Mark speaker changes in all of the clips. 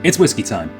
Speaker 1: It's whiskey time.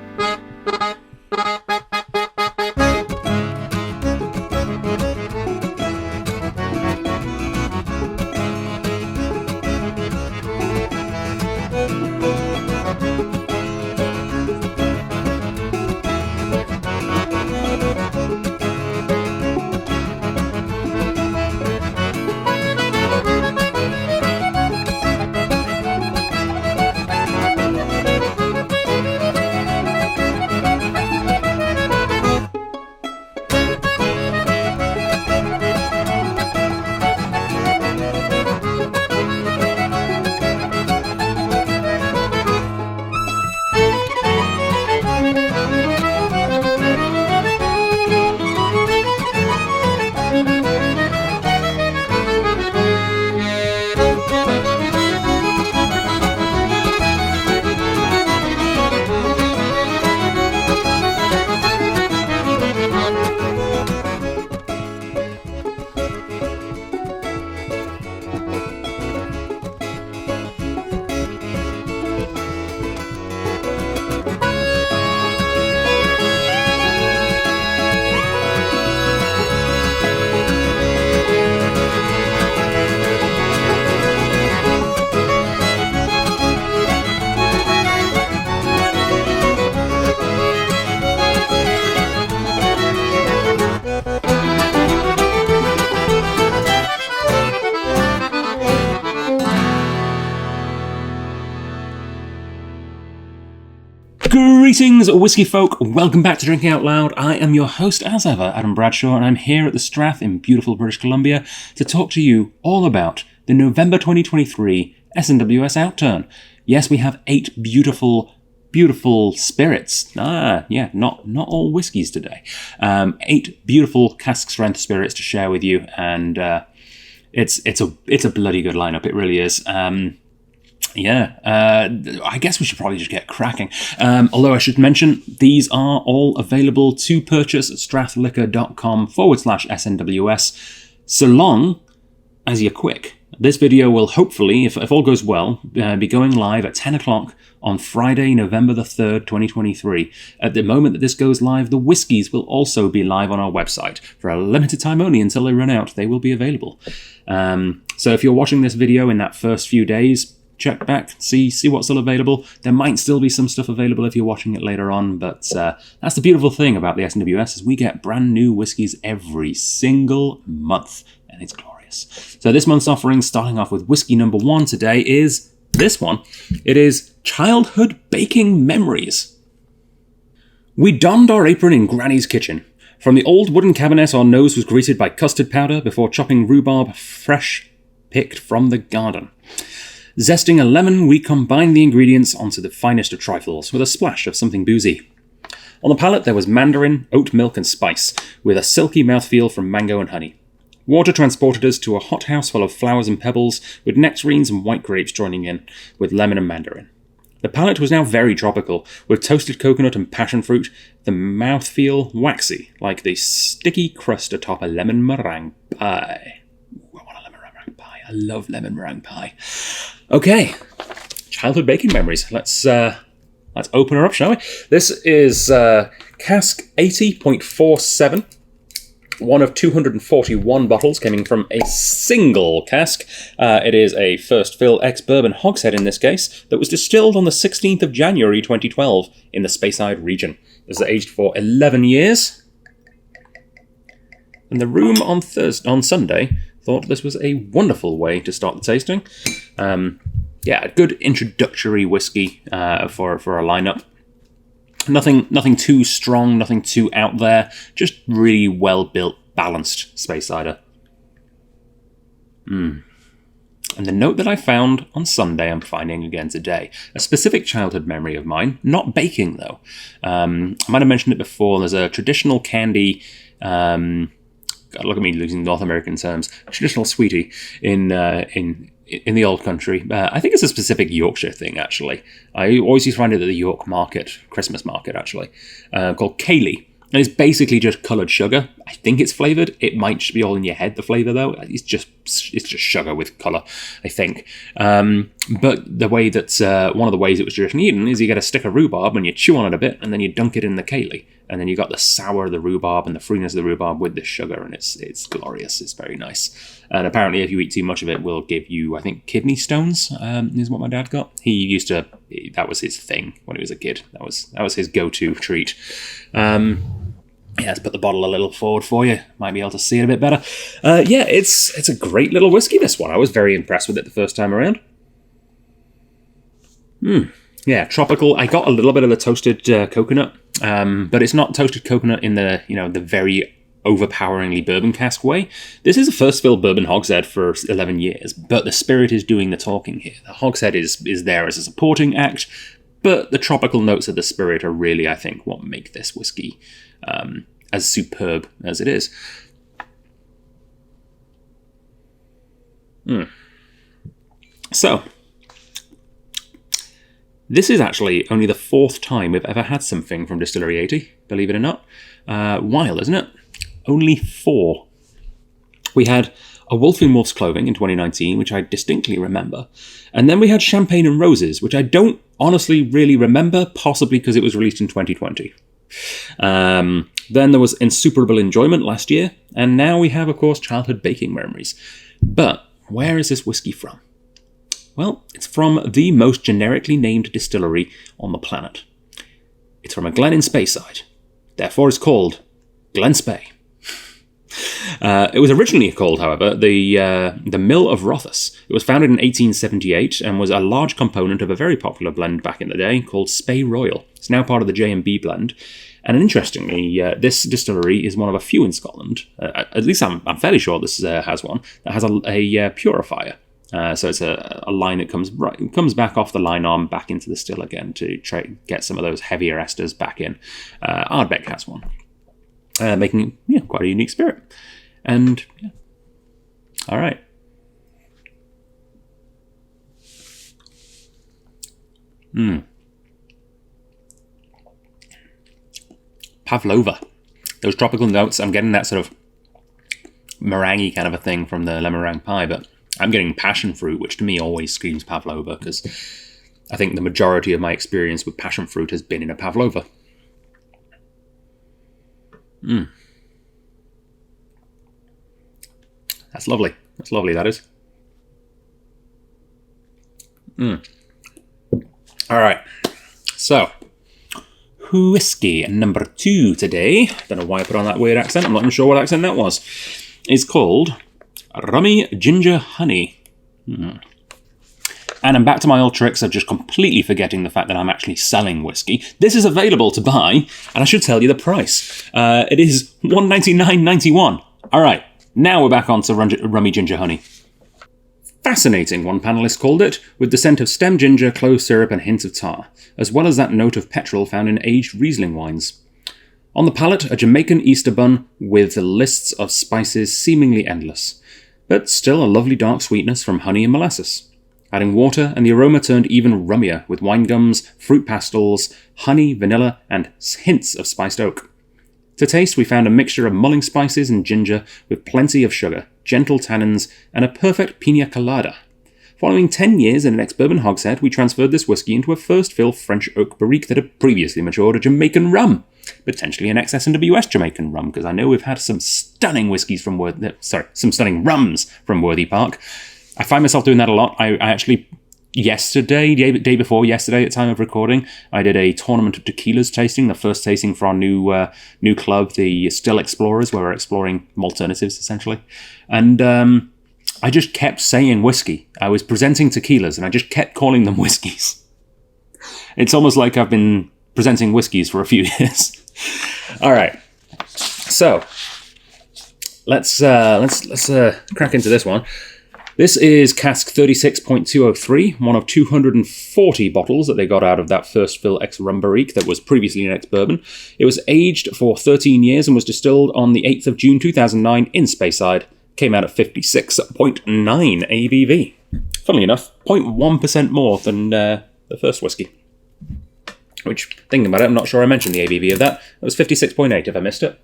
Speaker 1: Greetings, whiskey folk. Welcome back to Drinking Out Loud. I am your host, as ever, Adam Bradshaw, and I'm here at the Strath in beautiful British Columbia to talk to you all about the November 2023 SMWS Outturn. Yes, we have 8 beautiful spirits. Not all whiskies today. 8 beautiful cask strength spirits to share with you, and it's a bloody good lineup. It really is. I guess we should probably just get cracking. Although I should mention, these are all available to purchase at strathliquor.com/SMWS, so long as you're quick. This video will hopefully, if all goes well, be going live at 10 o'clock on Friday, November the 3rd, 2023. At the moment that this goes live, the whiskies will also be live on our website. For a limited time only until they run out, they will be available. So if you're watching this video in that first few days, check back, see what's still available. There might still be some stuff available if you're watching it later on, but that's the beautiful thing about the SMWS is we get brand new whiskies every single month, and it's glorious. So this month's offering, starting off with whiskey number 1 today, is this one. It is Childhood Baking Memories. We donned our apron in Granny's kitchen. From the old wooden cabinet, our nose was greeted by custard powder before chopping rhubarb fresh picked from the garden. Zesting a lemon, we combined the ingredients onto the finest of trifles, with a splash of something boozy. On the palate there was mandarin, oat milk and spice, with a silky mouthfeel from mango and honey. Water transported us to a hothouse full of flowers and pebbles, with nectarines and white grapes joining in, with lemon and mandarin. The palate was now very tropical, with toasted coconut and passion fruit, the mouthfeel waxy, like the sticky crust atop a lemon meringue pie. I love lemon meringue pie. Okay, childhood baking memories. Let's open her up, shall we? This is cask 80.47. One of 241 bottles coming from a single cask. It is a first fill ex-bourbon hogshead in this case that was distilled on the 16th of January 2012 in the Speyside region. This is aged for 11 years. And the room on Sunday thought this was a wonderful way to start the tasting. A good introductory whiskey for a lineup. Nothing too strong, nothing too out there. Just really well-built, balanced space cider. And the note that I found on Sunday, I'm finding again today. A specific childhood memory of mine, not baking though. I might have mentioned it before. There's a traditional candy. God, look at me using North American terms. Traditional sweetie in the old country. I think it's a specific Yorkshire thing, actually. I always used to find it at the York market, Christmas market, actually, called Kaylee. And it's basically just coloured sugar. I think it's flavoured. It might just be all in your head, the flavour, though. It's just sugar with colour, I think. But the way that one of the ways it was traditionally eaten is you get a stick of rhubarb and you chew on it a bit, and then you dunk it in the kale. And then you got the sour of the rhubarb and the fruitiness of the rhubarb with the sugar, and it's glorious. It's very nice. And apparently, if you eat too much of it, will give you, I think, kidney stones. Is what my dad got. He used to. That was his thing when he was a kid. That was his go-to treat. Yeah, let's put the bottle a little forward for you. Might be able to see it a bit better. Yeah, it's a great little whiskey, this one. I was very impressed with it the first time around. Yeah, tropical. I got a little bit of the toasted coconut, but it's not toasted coconut in the, the very overpoweringly bourbon cask way. This is a first fill bourbon hogshead for 11 years, but the spirit is doing the talking here. The hogshead is there as a supporting act, but the tropical notes of the spirit are really, I think, what make this whiskey as superb as it is. So, this is actually only the fourth time we've ever had something from Distillery 80, believe it or not. Wild, isn't it? Only 4. We had a Wolf in Wolf's Clothing in 2019, which I distinctly remember. And then we had Champagne and Roses, which I don't honestly really remember, possibly because it was released in 2020. Then there was Insuperable Enjoyment last year, and now we have, of course, Childhood Baking Memories. But where is this whiskey from? Well, it's from the most generically named distillery on the planet. It's from a glen in Speyside. Therefore, it's called Glen Spey. It was originally called, however, the Mill of Rothes. It was founded in 1878 and was a large component of a very popular blend back in the day called Spey Royal. It's now part of the J&B blend. And interestingly, this distillery is one of a few in Scotland, at least I'm fairly sure this has one, that has a purifier. So it's a line that comes back off the line arm back into the still again to get some of those heavier esters back in. Ardbeg has one, making quite a unique spirit. And yeah, all right. Pavlova. Those tropical notes. I'm getting that sort of meringue kind of a thing from the lemon meringue pie, but I'm getting passion fruit, which to me always screams pavlova, because I think the majority of my experience with passion fruit has been in a pavlova. That's lovely. That's lovely, that is. All right. So, whiskey number 2 today. Don't know why I put on that weird accent. I'm not even sure what accent that was. It's called Rummy Ginger Honey. And I'm back to my old tricks of just completely forgetting the fact that I'm actually selling whiskey. This is available to buy, and I should tell you the price. It is $199.91. All right, now we're back on to Rummy Ginger Honey. Fascinating, one panellist called it, with the scent of stem ginger, clove syrup, and hints of tar, as well as that note of petrol found in aged Riesling wines. On the palate, a Jamaican Easter bun with lists of spices seemingly endless, but still a lovely dark sweetness from honey and molasses. Adding water, and the aroma turned even rummier with wine gums, fruit pastels, honey, vanilla, and hints of spiced oak. To taste, we found a mixture of mulling spices and ginger with plenty of sugar, gentle tannins, and a perfect pina colada. Following 10 years in an ex-bourbon hogshead, we transferred this whiskey into a first-fill French oak barrique that had previously matured a Jamaican rum. Potentially an ex-SMWS Jamaican rum, because I know we've had some stunning whiskies from some stunning rums from Worthy Park. I find myself doing that a lot. I actually, day before yesterday, at time of recording, I did a tournament of tequilas tasting, the first tasting for our new club, the Still Explorers, where we're exploring alternatives, essentially. And I just kept saying whiskey. I was presenting tequilas, and I just kept calling them whiskeys. It's almost like I've been presenting whiskeys for a few years. All right, so let's crack into this one. This is cask 36.203, one of 240 bottles that they got out of that first fill ex-rum barrique that was previously an ex-bourbon. It was aged for 13 years and was distilled on the 8th of June 2009 in Speyside. Came out at 56.9 ABV. Funnily enough, 0.1% more than the first whiskey. which, thinking about it, I'm not sure I mentioned the ABV of that. It was 56.8 if I missed it.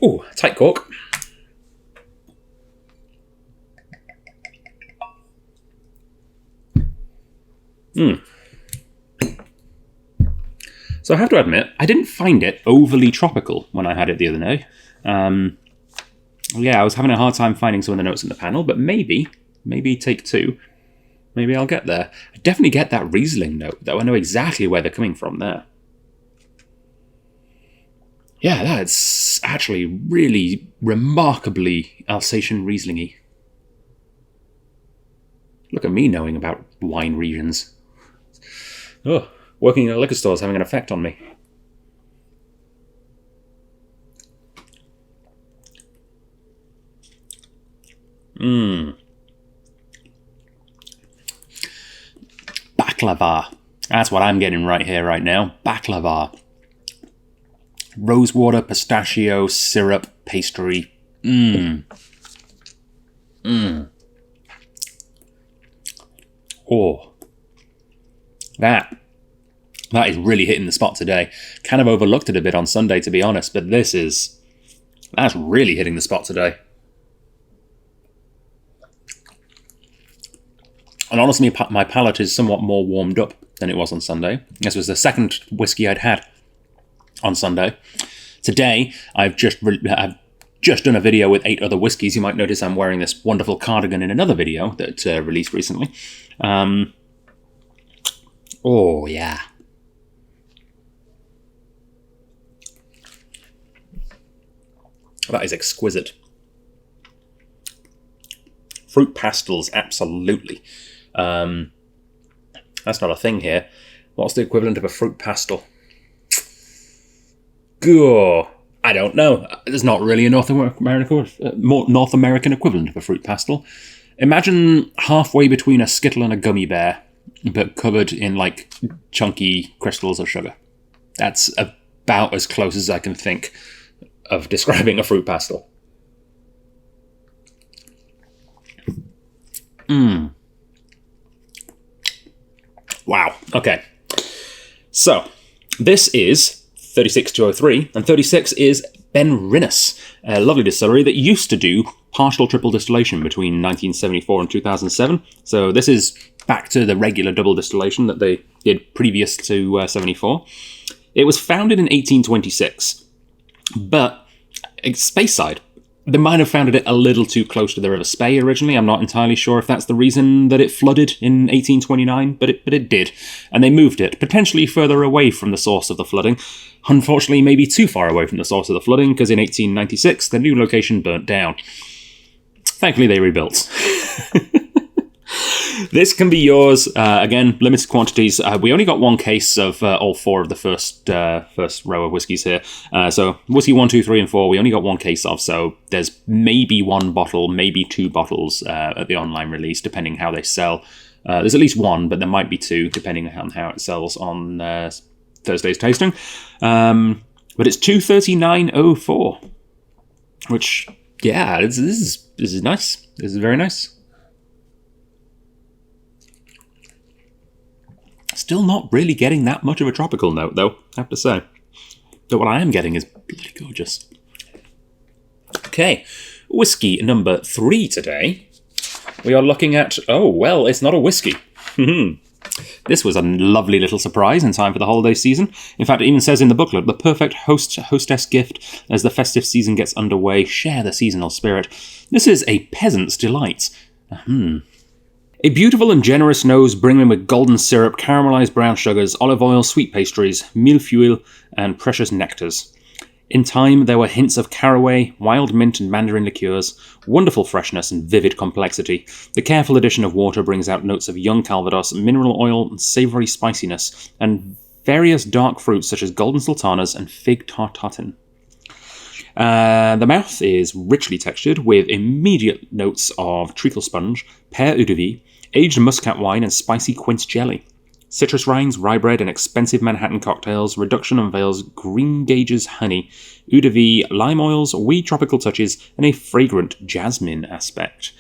Speaker 1: Ooh, tight cork. So I have to admit, I didn't find it overly tropical when I had it the other day. Yeah, I was having a hard time finding some of the notes in the panel, but maybe take two. Maybe I'll get there. I definitely get that Riesling note, though. I know exactly where they're coming from there. Yeah, that's actually really remarkably Alsatian Riesling-y. Look at me knowing about wine regions. Oh, working in a liquor store is having an effect on me. Baklava. That's what I'm getting right here, right now. Baklava. Rosewater, pistachio, syrup, pastry. Oh. That is really hitting the spot today. Kind of overlooked it a bit on Sunday, to be honest, but that's really hitting the spot today. And honestly, my palate is somewhat more warmed up than it was on Sunday. This was the second whiskey I'd had on Sunday. Today, I've just done a video with 8 other whiskies. You might notice I'm wearing this wonderful cardigan in another video that released recently. Oh, yeah. That is exquisite. Fruit pastels, absolutely. That's not a thing here. What's the equivalent of a fruit pastel? Gah, I don't know. There's not really a North American equivalent of a fruit pastel. Imagine halfway between a Skittle and a gummy bear, but covered in like chunky crystals of sugar. That's about as close as I can think of describing a fruit pastel. Wow. Okay. So, this is 36203, and 36 is Ben Rinnes, a lovely distillery that used to do partial triple distillation between 1974 and 2007. So this is back to the regular double distillation that they did previous to 74. It was founded in 1826, but it's Speyside. They might have founded it a little too close to the River Spey originally. I'm not entirely sure if that's the reason that it flooded in 1829, but it did. And they moved it, potentially further away from the source of the flooding. Unfortunately, maybe too far away from the source of the flooding, because in 1896, the new location burnt down. Thankfully, they rebuilt. This can be yours. Again, limited quantities. We only got one case of all 4 of the first row of whiskies here. So whiskey 1, 2, 3, and 4, we only got one case of. So there's maybe 1 bottle, maybe 2 bottles at the online release, depending how they sell. There's at least 1, but there might be 2, depending on how it sells on Thursday's tasting. But it's 239.04, which, yeah, this is nice. This is very nice. Still not really getting that much of a tropical note, though, I have to say. But what I am getting is bloody gorgeous. Okay, whiskey number 3 today. We are looking at, oh, well, it's not a whiskey. This was a lovely little surprise in time for the holiday season. In fact, it even says in the booklet, the perfect hostess gift as the festive season gets underway. Share the seasonal spirit. This is a peasant's delight. A beautiful and generous nose brimming with golden syrup, caramelized brown sugars, olive oil, sweet pastries, millefeuille, and precious nectars. In time, there were hints of caraway, wild mint, and mandarin liqueurs, wonderful freshness and vivid complexity. The careful addition of water brings out notes of young Calvados, mineral oil, and savoury spiciness, and various dark fruits such as golden sultanas and fig tartatin. The mouth is richly textured, with immediate notes of treacle sponge, pear eau de vie, aged muscat wine, and spicy quince jelly. Citrus rinds, rye bread, and expensive Manhattan cocktails. Reduction unveils green gages honey, eau de vie, lime oils, wee tropical touches, and a fragrant jasmine aspect.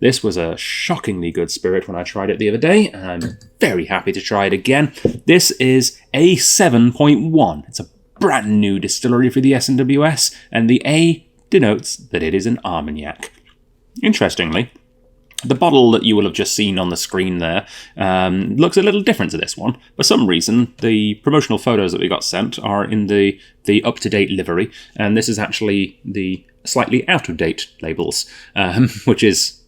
Speaker 1: This was a shockingly good spirit when I tried it the other day, and I'm very happy to try it again. This is a 7.1. It's a brand new distillery for the SMWS, and the A denotes that it is an Armagnac. Interestingly, the bottle that you will have just seen on the screen there looks a little different to this one. For some reason, the promotional photos that we got sent are in the up-to-date livery, and this is actually the slightly out-of-date labels, which is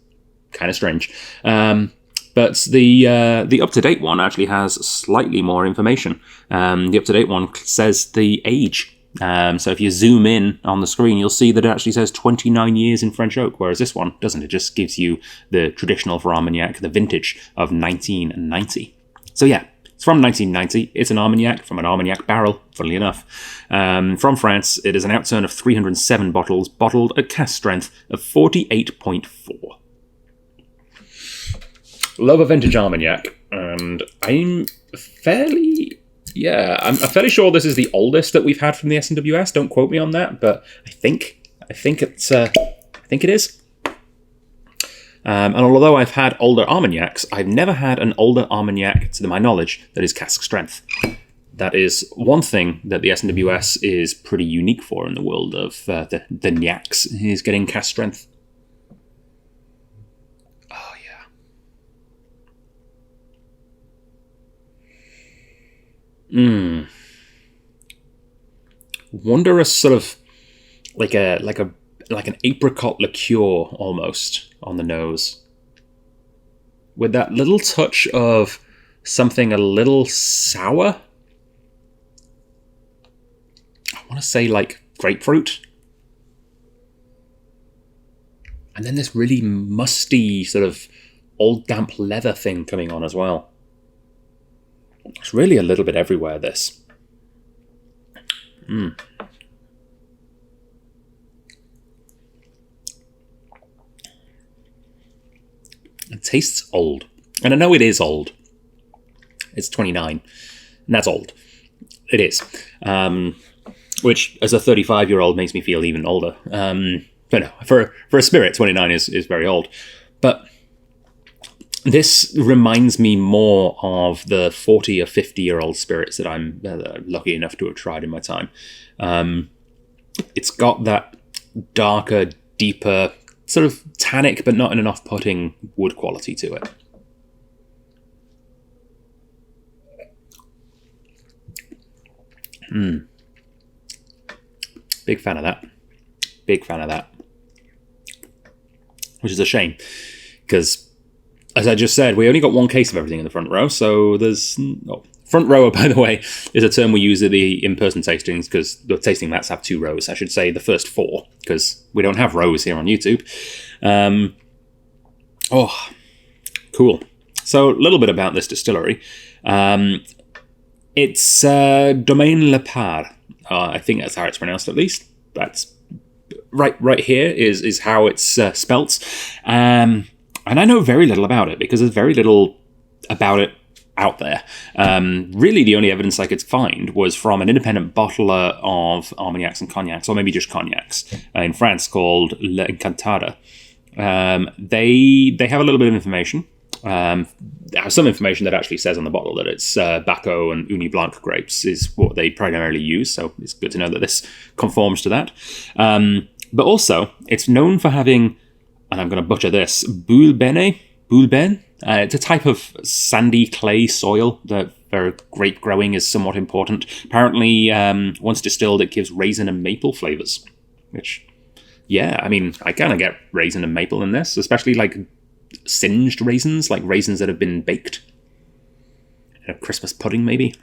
Speaker 1: kind of strange. But the up-to-date one actually has slightly more information. The up-to-date one says the age. So if you zoom in on the screen, you'll see that it actually says 29 years in French oak, whereas this one doesn't. It just gives you the traditional for Armagnac, the vintage of 1990. So yeah, it's from 1990. It's an Armagnac from an Armagnac barrel, funnily enough. From France, it is an Outturn of 307 bottles, bottled at cask strength of 48.4. Love a vintage Armagnac, and I'm fairly sure this is the oldest that we've had from the SMWS. Don't quote me on that, but I think it is. And although I've had older Armagnacs, I've never had an older Armagnac, to my knowledge, that is cask strength. That is one thing that the SMWS is pretty unique for in the world of the Nyacs, is getting cask strength. Oh yeah. Wondrous sort of like an apricot liqueur almost on the nose, with that little touch of something a little sour. I want to say like grapefruit, and then this really musty sort of old damp leather thing coming on as well. It's really a little bit everywhere, this. It tastes old. And I know it is old. It's 29. And that's old. It is. Which, as a 35-year-old, makes me feel even older. But no, for a spirit, 29 is very old. But this reminds me more of the 40 or 50-year-old spirits that I'm lucky enough to have tried in my time. It's got that darker, deeper, sort of tannic, but not in an off-putting wood quality to it. Big fan of that. Big fan of that. Which is a shame, because as I just said, we only got one case of everything in the front row, so there's... front rower, by the way, is a term we use at the in-person tastings, because the tasting mats have 2 rows. I should say the first 4, because we don't have rows here on YouTube. Cool. So, a little bit about this distillery. It's Domaine Le Par. I think that's how it's pronounced, at least. That's right here is how it's spelt. And I know very little about it, because there's very little about it out there. Really, the only evidence I could find was from an independent bottler of Armagnacs and Cognacs, or maybe just Cognacs, in France, called L'Encantada. They have a little bit of information. They have some information that actually says on the bottle that it's Baco and Uni Blanc grapes is what they primarily use, so it's good to know that this conforms to that. But also, it's known for having, and I'm going to butcher this, Boulben. It's a type of sandy clay soil that for grape growing is somewhat important. Apparently, once distilled, it gives raisin and maple flavors. Which, yeah, I mean, I kind of get raisin and maple in this, especially like singed raisins, like raisins that have been baked. A Christmas pudding, maybe.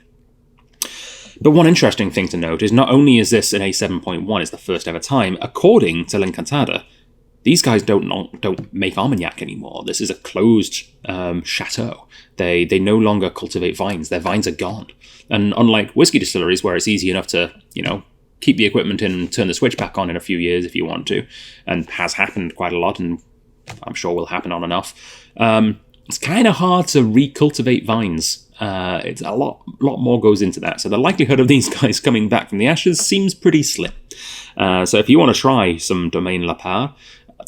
Speaker 1: But one interesting thing to note is not only is this an A7.1, it's the first ever time, according to L'Encantada, these guys don't make Armagnac anymore. This is a closed chateau. They no longer cultivate vines. Their vines are gone. And unlike whiskey distilleries, where it's easy enough to, keep the equipment in and turn the switch back on in a few years if you want to, and has happened quite a lot, and I'm sure will happen on and off, it's kind of hard to recultivate vines. It's a lot more goes into that. So the likelihood of these guys coming back from the ashes seems pretty slim. So if you want to try some Domaine Le Par,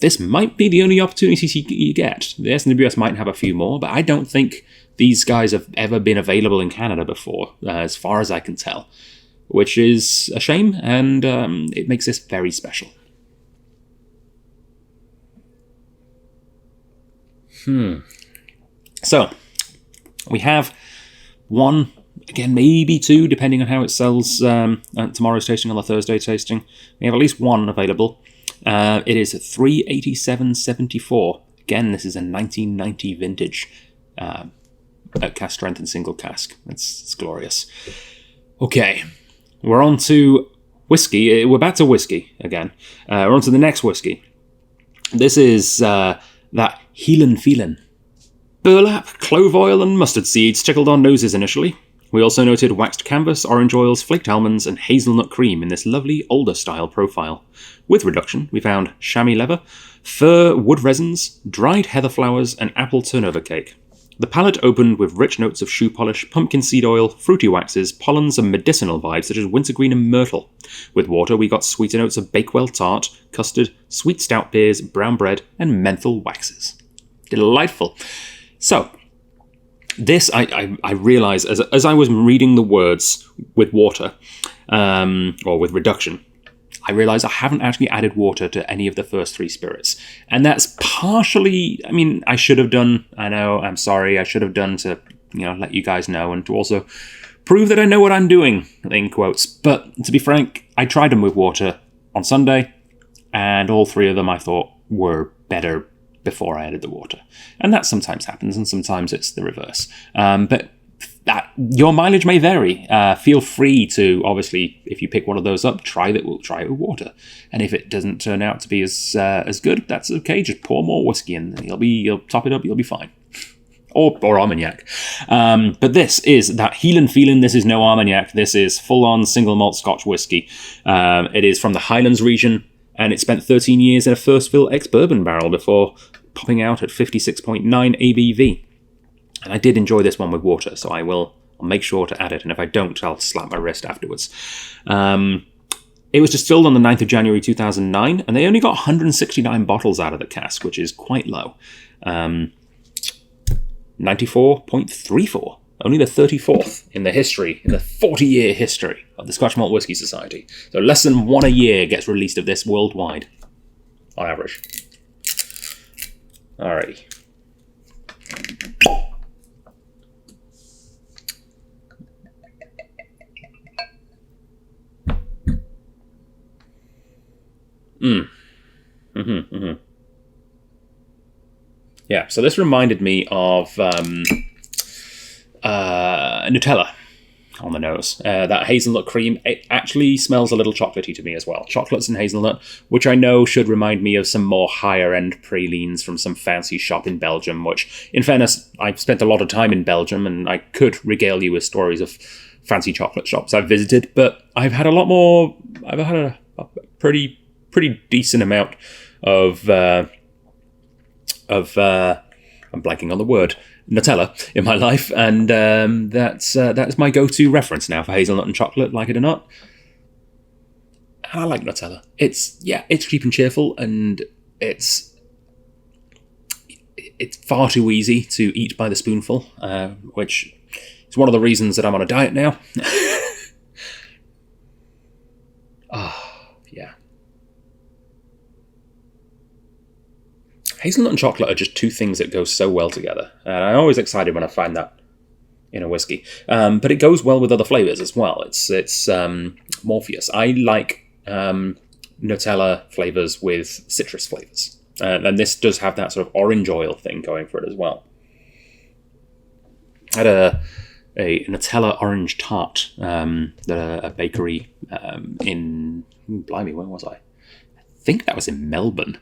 Speaker 1: this might be the only opportunities you get. The SMWS might have a few more, but I don't think these guys have ever been available in Canada before, as far as I can tell, which is a shame, and it makes this very special. So, we have one, again, maybe two, depending on how it sells at tomorrow's tasting or the Thursday tasting. We have at least one available. It is 387.74. Again, this is a 1990 vintage at cask strength and single cask. It's glorious. Okay, we're on to whiskey. We're back to whiskey again. We're on to the next whiskey. This is that Heelin' Feelin'. Burlap, clove oil, and mustard seeds tickled our noses initially. We also noted waxed canvas, orange oils, flaked almonds, and hazelnut cream in this lovely older style profile. With reduction, we found chamois leather, fir wood resins, dried heather flowers, and apple turnover cake. The palate opened with rich notes of shoe polish, pumpkin seed oil, fruity waxes, pollens, and medicinal vibes such as wintergreen and myrtle. With water, we got sweeter notes of Bakewell tart, custard, sweet stout beers, brown bread, and menthol waxes. Delightful. So, this, I realised, as I was reading the words with water, or with reduction, I realised I haven't actually added water to any of the first three spirits. And that's partially, I mean, I should have done, I know, I'm sorry, I should have done to, let you guys know, and to also prove that I know what I'm doing, in quotes. But to be frank, I tried them with water on Sunday, and all three of them I thought were better before I added the water. And that sometimes happens, and sometimes it's the reverse. But your mileage may vary. Feel free to, obviously, if you pick one of those up, try it with water. And if it doesn't turn out to be as good, that's okay. Just pour more whiskey in, and you'll top it up, you'll be fine. Or Armagnac. But this is that Heelin' Feelin'. This is no Armagnac. This is full-on single malt Scotch whiskey. It is from the Highlands region, and it spent 13 years in a first fill ex-bourbon barrel before popping out at 56.9 ABV. And I did enjoy this one with water, so I'll make sure to add it, and if I don't, I'll slap my wrist afterwards. It was distilled on the 9th of January 2009, and they only got 169 bottles out of the cask, which is quite low. 94.34. Only the 34th in the 40-year history of the Scotch Malt Whisky Society. So less than one a year gets released of this worldwide, on average. Alrighty. Yeah, so this reminded me of Nutella on the nose. That hazelnut cream, it actually smells a little chocolatey to me as well. Chocolates and hazelnut, which I know should remind me of some more higher-end pralines from some fancy shop in Belgium, which, in fairness, I've spent a lot of time in Belgium, and I could regale you with stories of fancy chocolate shops I've visited, but I've had a pretty decent amount of I'm blanking on the word, Nutella in my life, and that's my go-to reference now for hazelnut and chocolate, like it or not. And I like Nutella. It's cheap and cheerful, and it's far too easy to eat by the spoonful, which is one of the reasons that I'm on a diet now. Hazelnut and chocolate are just two things that go so well together, and I'm always excited when I find that in a whiskey. But it goes well with other flavours as well. It's Morpheus. I like Nutella flavours with citrus flavours, and this does have that sort of orange oil thing going for it as well. I had a Nutella orange tart that a bakery in... Blimey, where was I? I think that was in Melbourne.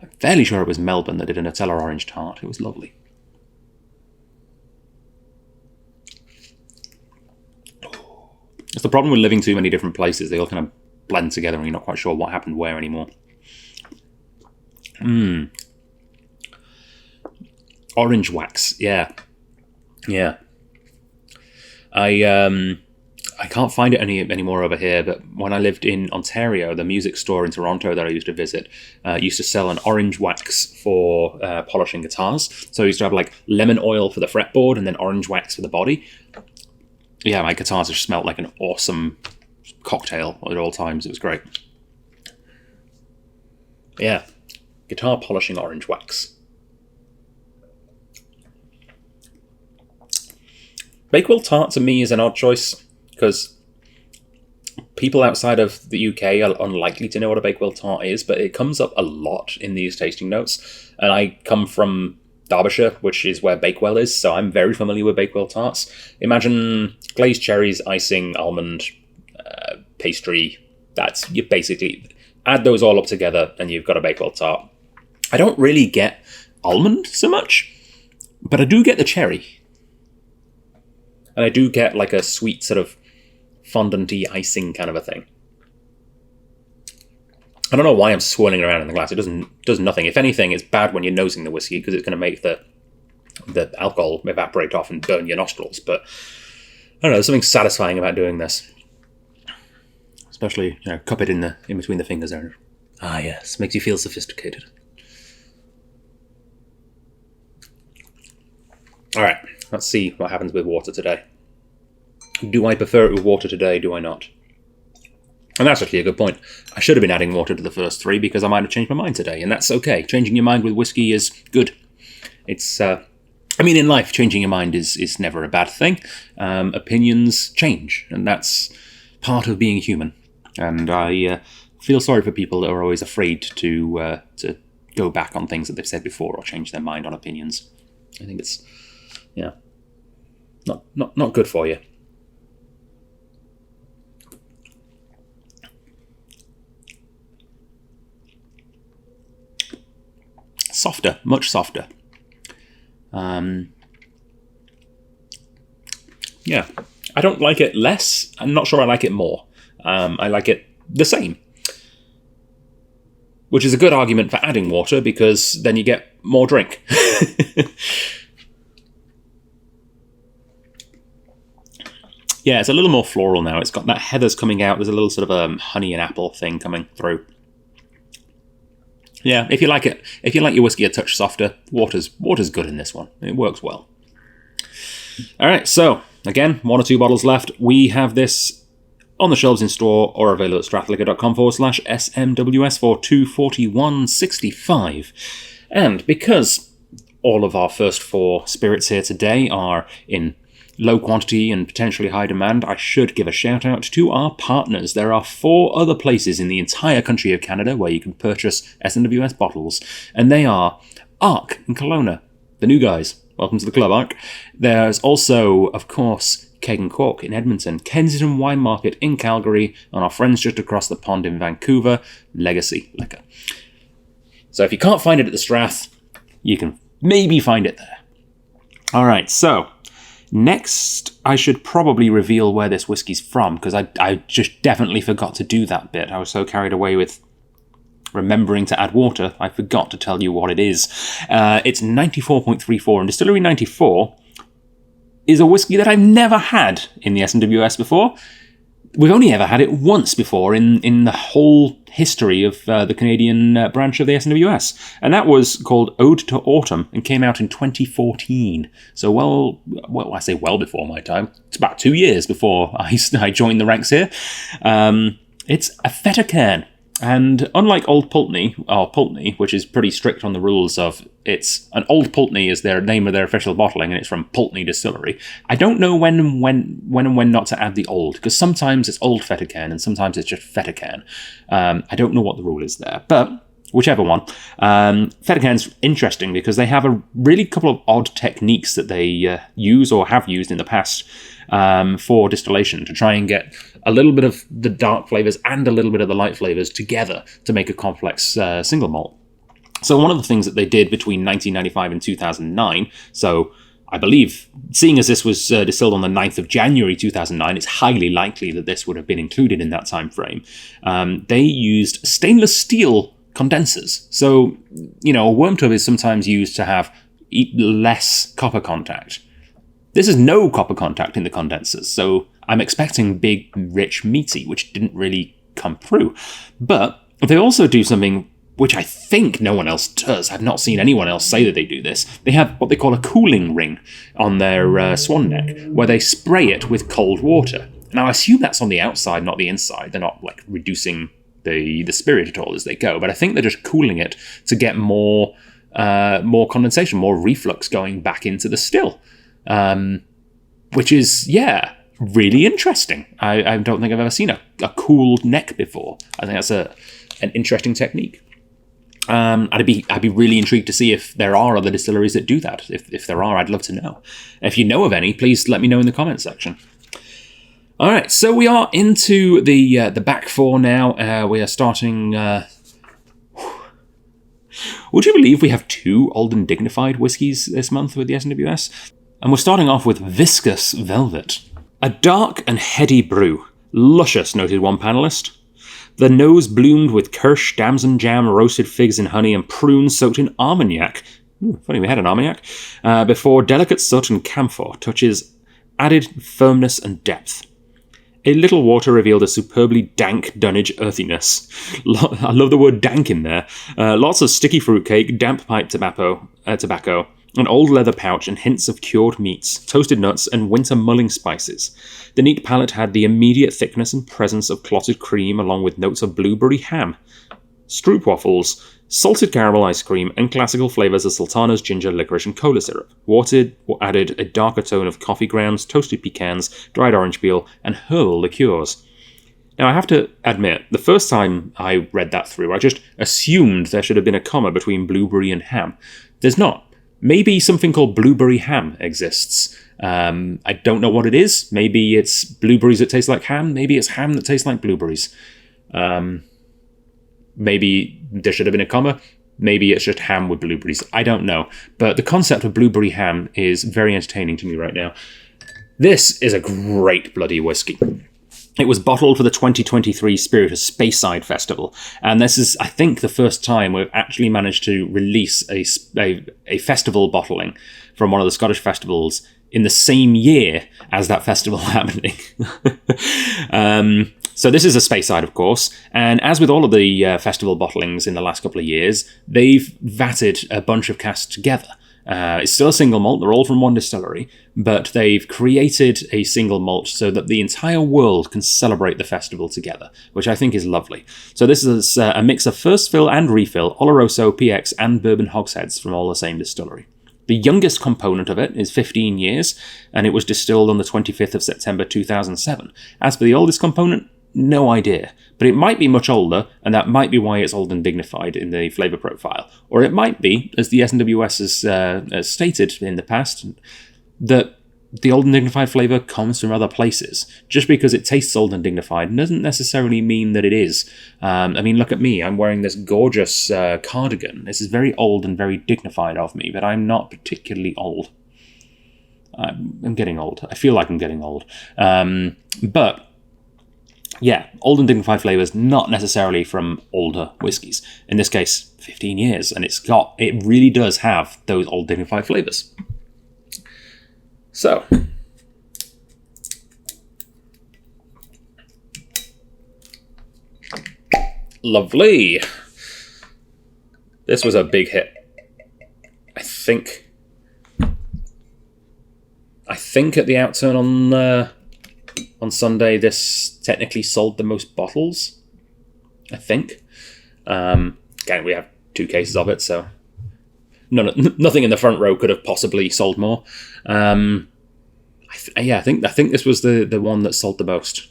Speaker 1: I'm fairly sure it was Melbourne that did a Nutella orange tart. It was lovely. It's the problem with living too many different places. They all kind of blend together and you're not quite sure what happened where anymore. Orange wax, yeah. I I can't find it anymore over here, but when I lived in Ontario, the music store in Toronto that I used to visit used to sell an orange wax for polishing guitars. So I used to have like lemon oil for the fretboard and then orange wax for the body. Yeah, my guitars just smelled like an awesome cocktail at all times. It was great. Yeah, guitar polishing orange wax. Bakewell tart to me is an odd choice because people outside of the UK are unlikely to know what a Bakewell tart is, but it comes up a lot in these tasting notes. And I come from Derbyshire, which is where Bakewell is, so I'm very familiar with Bakewell tarts. Imagine glazed cherries, icing, almond, pastry. You basically add those all up together and you've got a Bakewell tart. I don't really get almond so much, but I do get the cherry. And I do get like a sweet sort of fondant-y icing kind of a thing. I don't know why I'm swirling around in the glass. It does nothing. If anything, it's bad when you're nosing the whiskey because it's going to make the alcohol evaporate off and burn your nostrils. But I don't know, there's something satisfying about doing this. Especially, cup it in between the fingers there. Ah, yes, makes you feel sophisticated. All right, let's see what happens with water today. Do I prefer it with water today? Do I not? And that's actually a good point. I should have been adding water to the first three because I might have changed my mind today, and that's okay. Changing your mind with whiskey is good. It's, in life, changing your mind is never a bad thing. Opinions change, and that's part of being human. And I feel sorry for people that are always afraid to go back on things that they've said before or change their mind on opinions. I think it's, not good for you. Softer, much softer. Yeah, I don't like it less. I'm not sure I like it more. I like it the same. Which is a good argument for adding water because then you get more drink. Yeah, it's a little more floral now. It's got that heathers coming out. There's a little sort of honey and apple thing coming through. Yeah, if you like your whiskey a touch softer, water's good in this one. It works well. All right, so again, 1 or 2 bottles left. We have this on the shelves in store or available at strathliquor.com/SMWS for $241.65. And because all of our first 4 spirits here today are in low quantity and potentially high demand, I should give a shout out to our partners. There are 4 other places in the entire country of Canada where you can purchase SMWS bottles, and they are Arc in Kelowna, the new guys. Welcome to the club, Arc. There's also, of course, Keg and Cork in Edmonton, Kensington Wine Market in Calgary, and our friends just across the pond in Vancouver, Legacy Liquor. So if you can't find it at the Strath, you can maybe find it there. All right, so next, I should probably reveal where this whiskey's from, because I just definitely forgot to do that bit. I was so carried away with remembering to add water, I forgot to tell you what it is. It's 94.34, and Distillery 94 is a whiskey that I've never had in the SMWS before. We've only ever had it once before in the whole history of the Canadian branch of the SMWS, and that was called Ode to Autumn and came out in 2014. So well, I say well before my time. It's about 2 years before I joined the ranks here. It's a feta cairn, and unlike Old Pulteney, which is pretty strict on the rules of an Old Pulteney is their name of their official bottling, and it's from Pulteney Distillery. I don't know when and when not to add the old, because sometimes it's Old Feta Cairn and sometimes it's just Feta Cairn. I don't know what the rule is there, but whichever one. Feta Cairn's interesting because they have a really couple of odd techniques that they use or have used in the past for distillation to try and get a little bit of the dark flavours and a little bit of the light flavours together to make a complex single malt. So one of the things that they did between 1995 and 2009, so I believe, seeing as this was distilled on the 9th of January 2009, it's highly likely that this would have been included in that time frame. They used stainless steel condensers. So, a worm tub is sometimes used to have less copper contact. This is no copper contact in the condensers, so I'm expecting big, rich, meaty, which didn't really come through. But they also do something which I think no one else does. I've not seen anyone else say that they do this. They have what they call a cooling ring on their swan neck, where they spray it with cold water. Now, I assume that's on the outside, not the inside. They're not like reducing the spirit at all as they go, but I think they're just cooling it to get more condensation, more reflux going back into the still, which is, really interesting. I don't think I've ever seen a cooled neck before. I think that's an interesting technique. I'd be really intrigued to see if there are other distilleries that do that. If there are, I'd love to know. If you know of any, please let me know in the comment section. All right, so we are into the back four now. We are starting. Would you believe we have 2 Old and Dignified whiskies this month with the SMWS? And we're starting off with Viscous Velvet, a dark and heady brew. Luscious, noted one panelist. The nose bloomed with kirsch, damson jam, roasted figs in honey, and prunes soaked in Armagnac. Funny, we had an Armagnac. Before delicate soot and camphor touches added firmness and depth. A little water revealed a superbly dank Dunwich earthiness. I love the word dank in there. Lots of sticky fruitcake, damp pipe tobacco, an old leather pouch, and hints of cured meats, toasted nuts, and winter mulling spices. The neat palate had the immediate thickness and presence of clotted cream, along with notes of blueberry ham, stroopwafels, salted caramel ice cream, and classical flavours of sultanas, ginger, licorice, and cola syrup. Water added a darker tone of coffee grounds, toasted pecans, dried orange peel, and herbal liqueurs. Now, I have to admit, the first time I read that through, I just assumed there should have been a comma between blueberry and ham. There's not. Maybe something called blueberry ham exists. I don't know what it is. Maybe it's blueberries that taste like ham. Maybe it's ham that tastes like blueberries. Maybe there should have been a comma. Maybe it's just ham with blueberries. I don't know. But the concept of blueberry ham is very entertaining to me right now. This is a great bloody whiskey. It was bottled for the 2023 Spirit of Speyside Festival, and this is, I think, the first time we've actually managed to release a festival bottling from one of the Scottish festivals in the same year as that festival happening. So this is a Speyside, of course, and as with all of the festival bottlings in the last couple of years, they've vatted a bunch of casks together. It's still a single malt, they're all from one distillery, but they've created a single malt so that the entire world can celebrate the festival together, which I think is lovely. So this is a mix of first fill and refill, Oloroso, PX, and bourbon hogsheads from all the same distillery. The youngest component of it is 15 years, and it was distilled on the 25th of September 2007. As for the oldest component, no idea, but it might be much older, and that might be why it's old and dignified in the flavour profile. Or it might be, as the SMWS has stated in the past, that the old and dignified flavour comes from other places. Just because it tastes old and dignified doesn't necessarily mean that it is. I mean, look at me, I'm wearing this gorgeous cardigan. This is very old and very dignified of me, but I'm not particularly old. I'm getting old. I feel like I'm getting old. But yeah, old and dignified flavours, not necessarily from older whiskies. In this case, 15 years, and it really does have those old dignified flavours. So, lovely. This was a big hit. I think at the Outturn on Sunday, this technically sold the most bottles, I think. Again, we have 2 cases of it, so nothing in the front row could have possibly sold more. I think this was the one that sold the most.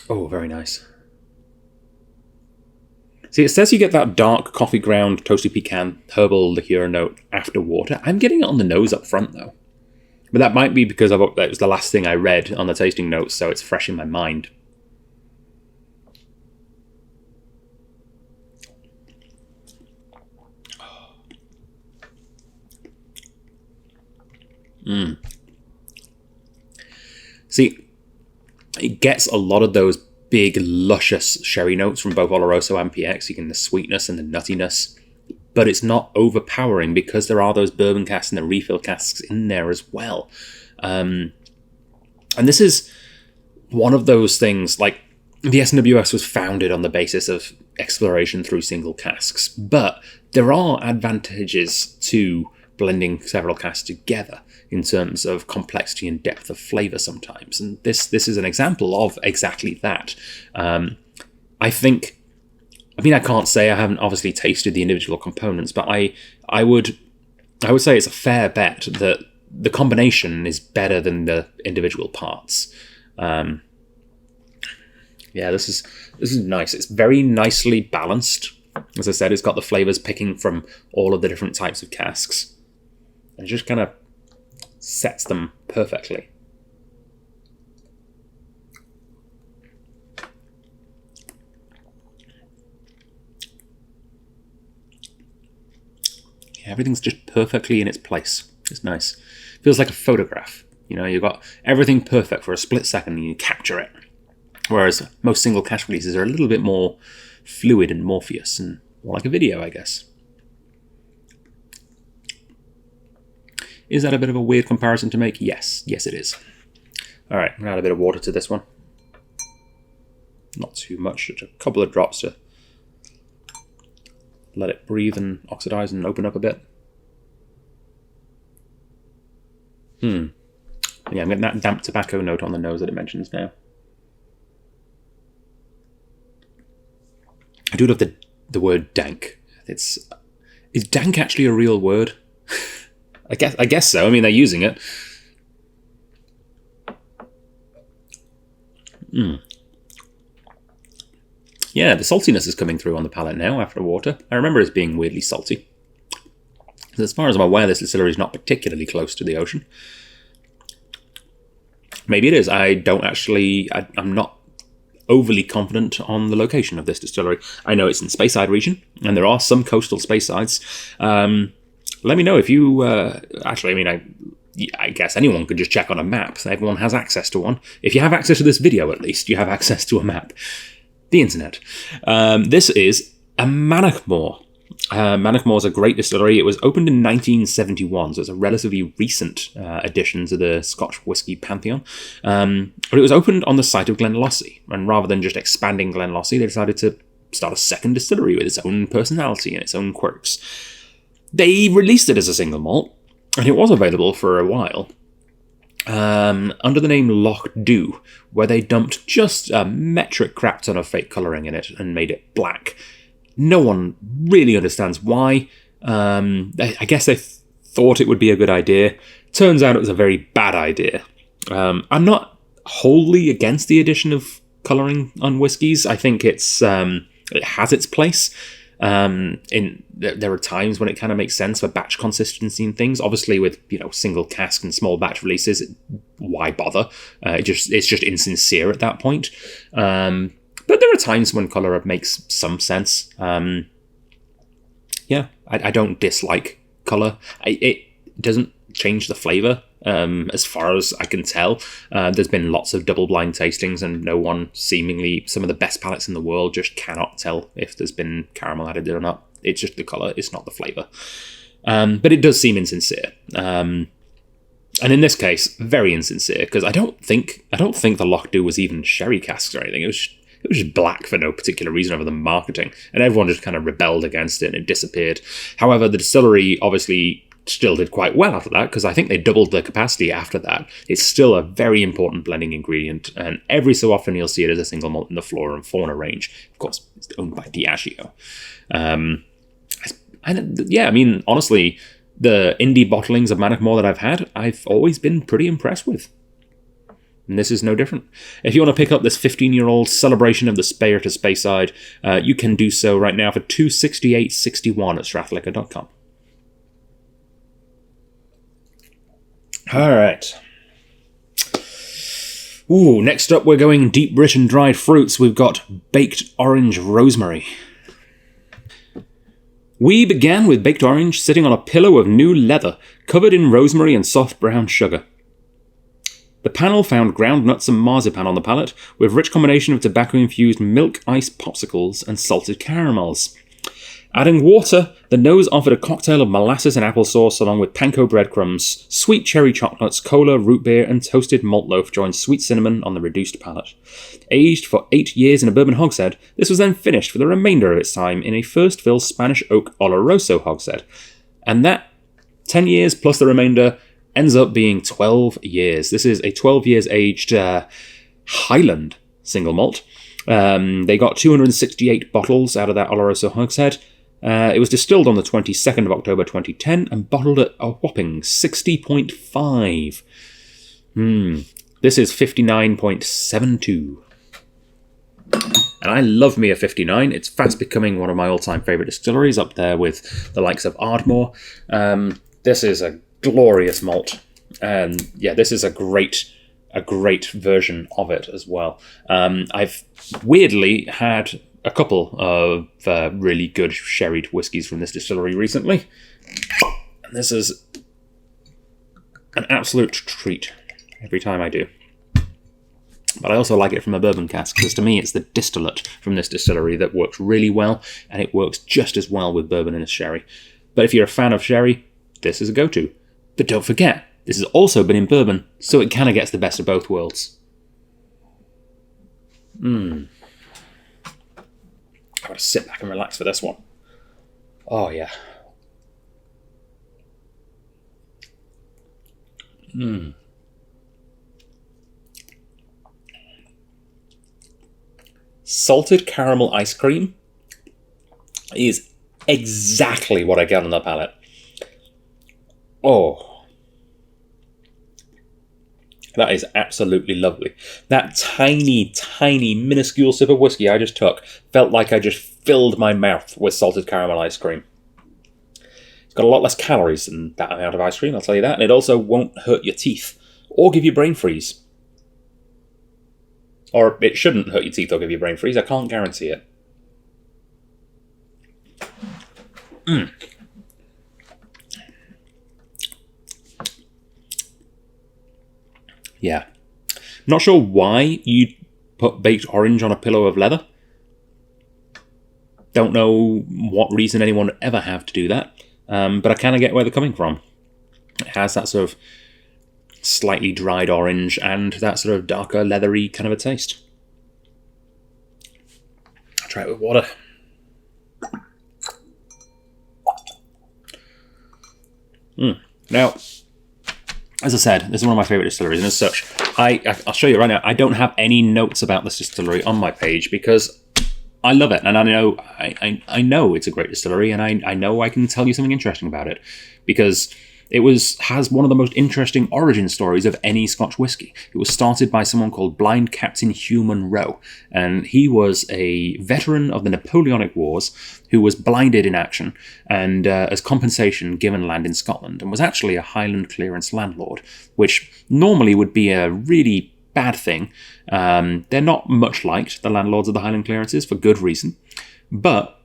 Speaker 1: Oh, very nice. See, it says you get that dark coffee ground, toasted pecan, herbal liqueur note after water. I'm getting it on the nose up front, though. But that might be because that was the last thing I read on the tasting notes, so it's fresh in my mind. See, it gets a lot of those big, luscious sherry notes from both Oloroso and PX. You get the sweetness and the nuttiness. but it's not overpowering because there are those bourbon casks and the refill casks in there as well. And this is one of those things, like, the SMWS was founded on the basis of exploration through single casks, but there are advantages to blending several casks together in terms of complexity and depth of flavour sometimes. And this is an example of exactly that. I can't say, I haven't obviously tasted the individual components, but I would say it's a fair bet that the combination is better than the individual parts. This is nice. It's very nicely balanced. As I said, it's got the flavours picking from all of the different types of casks. And it just kind of sets them perfectly. Everything's just perfectly in its place. It's nice. Feels like a photograph. You've got everything perfect for a split second and you capture it. Whereas most single cask releases are a little bit more fluid and morpheus and more like a video, I guess. Is that a bit of a weird comparison to make? Yes. Yes, it is. All right, I'm going to add a bit of water to this one. Not too much, just a couple of drops to let it breathe and oxidize and open up a bit. Yeah, I'm getting that damp tobacco note on the nose that it mentions now. I do love the word dank. Is dank actually a real word? I guess so. I mean, they're using it. Yeah, the saltiness is coming through on the palate now after water. I remember it as being weirdly salty. As far as I'm aware, this distillery is not particularly close to the ocean. Maybe it is. I'm not overly confident on the location of this distillery. I know it's in Speyside region, and there are some coastal Speysides. Let me know if you... I guess anyone could just check on a map. Everyone has access to one. If you have access to this video, at least, you have access to a map. The internet. This is a Manachmore. Manachmore is a great distillery. It was opened in 1971, so it's a relatively recent addition to the Scotch whisky pantheon. But it was opened on the site of Glenlossie, and rather than just expanding Glenlossie, they decided to start a second distillery with its own personality and its own quirks. They released it as a single malt, and it was available for a while, under the name Loch Dew, where they dumped just a metric crap ton of fake colouring in it and made it black. No one really understands why. I guess they thought it would be a good idea. Turns out it was a very bad idea. I'm not wholly against the addition of colouring on whiskies. I think it has its place. There are times when it kind of makes sense for batch consistency and things. Obviously, with single cask and small batch releases, why bother? It's just insincere at that point. But there are times when colour makes some sense. I don't dislike colour. It doesn't change the flavour, as far as I can tell. There's been lots of double-blind tastings, and no one, seemingly some of the best palates in the world, just cannot tell if there's been caramel added or not. It's just the colour, it's not the flavour. But it does seem insincere. And in this case, very insincere, because I don't think the Loch Dew was even sherry casks or anything. It was just black for no particular reason other than marketing, and everyone just kind of rebelled against it and it disappeared. However, the distillery obviously still did quite well after that, because I think they doubled their capacity after that. It's still a very important blending ingredient, and every so often you'll see it as a single malt in the Flora and Fauna range. Of course, it's owned by Diageo. Honestly, the indie bottlings of Manachmore that I've had, I've always been pretty impressed with. And this is no different. If you want to pick up this 15-year-old celebration of the Speyer to Speyside, you can do so right now for $268.61 at strathliquor.com. All right. Ooh, next up we're going deep Brit and dried fruits. We've got baked orange rosemary. We began with baked orange sitting on a pillow of new leather, covered in rosemary and soft brown sugar. The panel found ground nuts and marzipan on the palate, with rich combination of tobacco-infused milk ice popsicles and salted caramels. Adding water, the nose offered a cocktail of molasses and applesauce along with panko breadcrumbs. Sweet cherry chocolates, cola, root beer, and toasted malt loaf joined sweet cinnamon on the reduced palate. Aged for 8 years in a bourbon hogshead, this was then finished for the remainder of its time in a first fill Spanish oak Oloroso hogshead. And that 10 years plus the remainder ends up being 12 years. This is a 12 years aged Highland single malt. They got 268 bottles out of that Oloroso hogshead. It was distilled on the 22nd of October 2010 and bottled at a whopping 60.5. This is 59.72. And I love me a 59. It's fast becoming one of my all-time favourite distilleries, up there with the likes of Ardmore. This is a glorious malt. And yeah, this is a great version of it as well. I've weirdly had a couple of really good sherried whiskies from this distillery recently. And this is an absolute treat every time I do. But I also like it from a bourbon cask, because to me it's the distillate from this distillery that works really well, and it works just as well with bourbon and a sherry. But if you're a fan of sherry, this is a go-to. But don't forget, this has also been in bourbon, so it kind of gets the best of both worlds. I've got to sit back and relax for this one. Oh, yeah. Salted caramel ice cream is exactly what I get on the palate. Oh. That is absolutely lovely. That tiny, tiny, minuscule sip of whiskey I just took felt like I just filled my mouth with salted caramel ice cream. It's got a lot less calories than that amount of ice cream, I'll tell you that, and it also won't hurt your teeth or give you brain freeze. Or it shouldn't hurt your teeth or give you brain freeze, I can't guarantee it. Yeah. Not sure why you'd put baked orange on a pillow of leather. Don't know what reason anyone would ever have to do that. But I kind of get where they're coming from. It has that sort of slightly dried orange and that sort of darker, leathery kind of a taste. I'll try it with water. Now, as I said, this is one of my favourite distilleries, and as such, I'll show you right now, I don't have any notes about this distillery on my page because I love it, and I know it's a great distillery, and I know I can tell you something interesting about it, because it has one of the most interesting origin stories of any Scotch whisky. It was started by someone called Blind Captain Hugh Munro, and he was a veteran of the Napoleonic Wars who was blinded in action, and as compensation given land in Scotland, and was actually a Highland clearance landlord, which normally would be a really bad thing. They're not much liked, the landlords of the Highland clearances, for good reason, but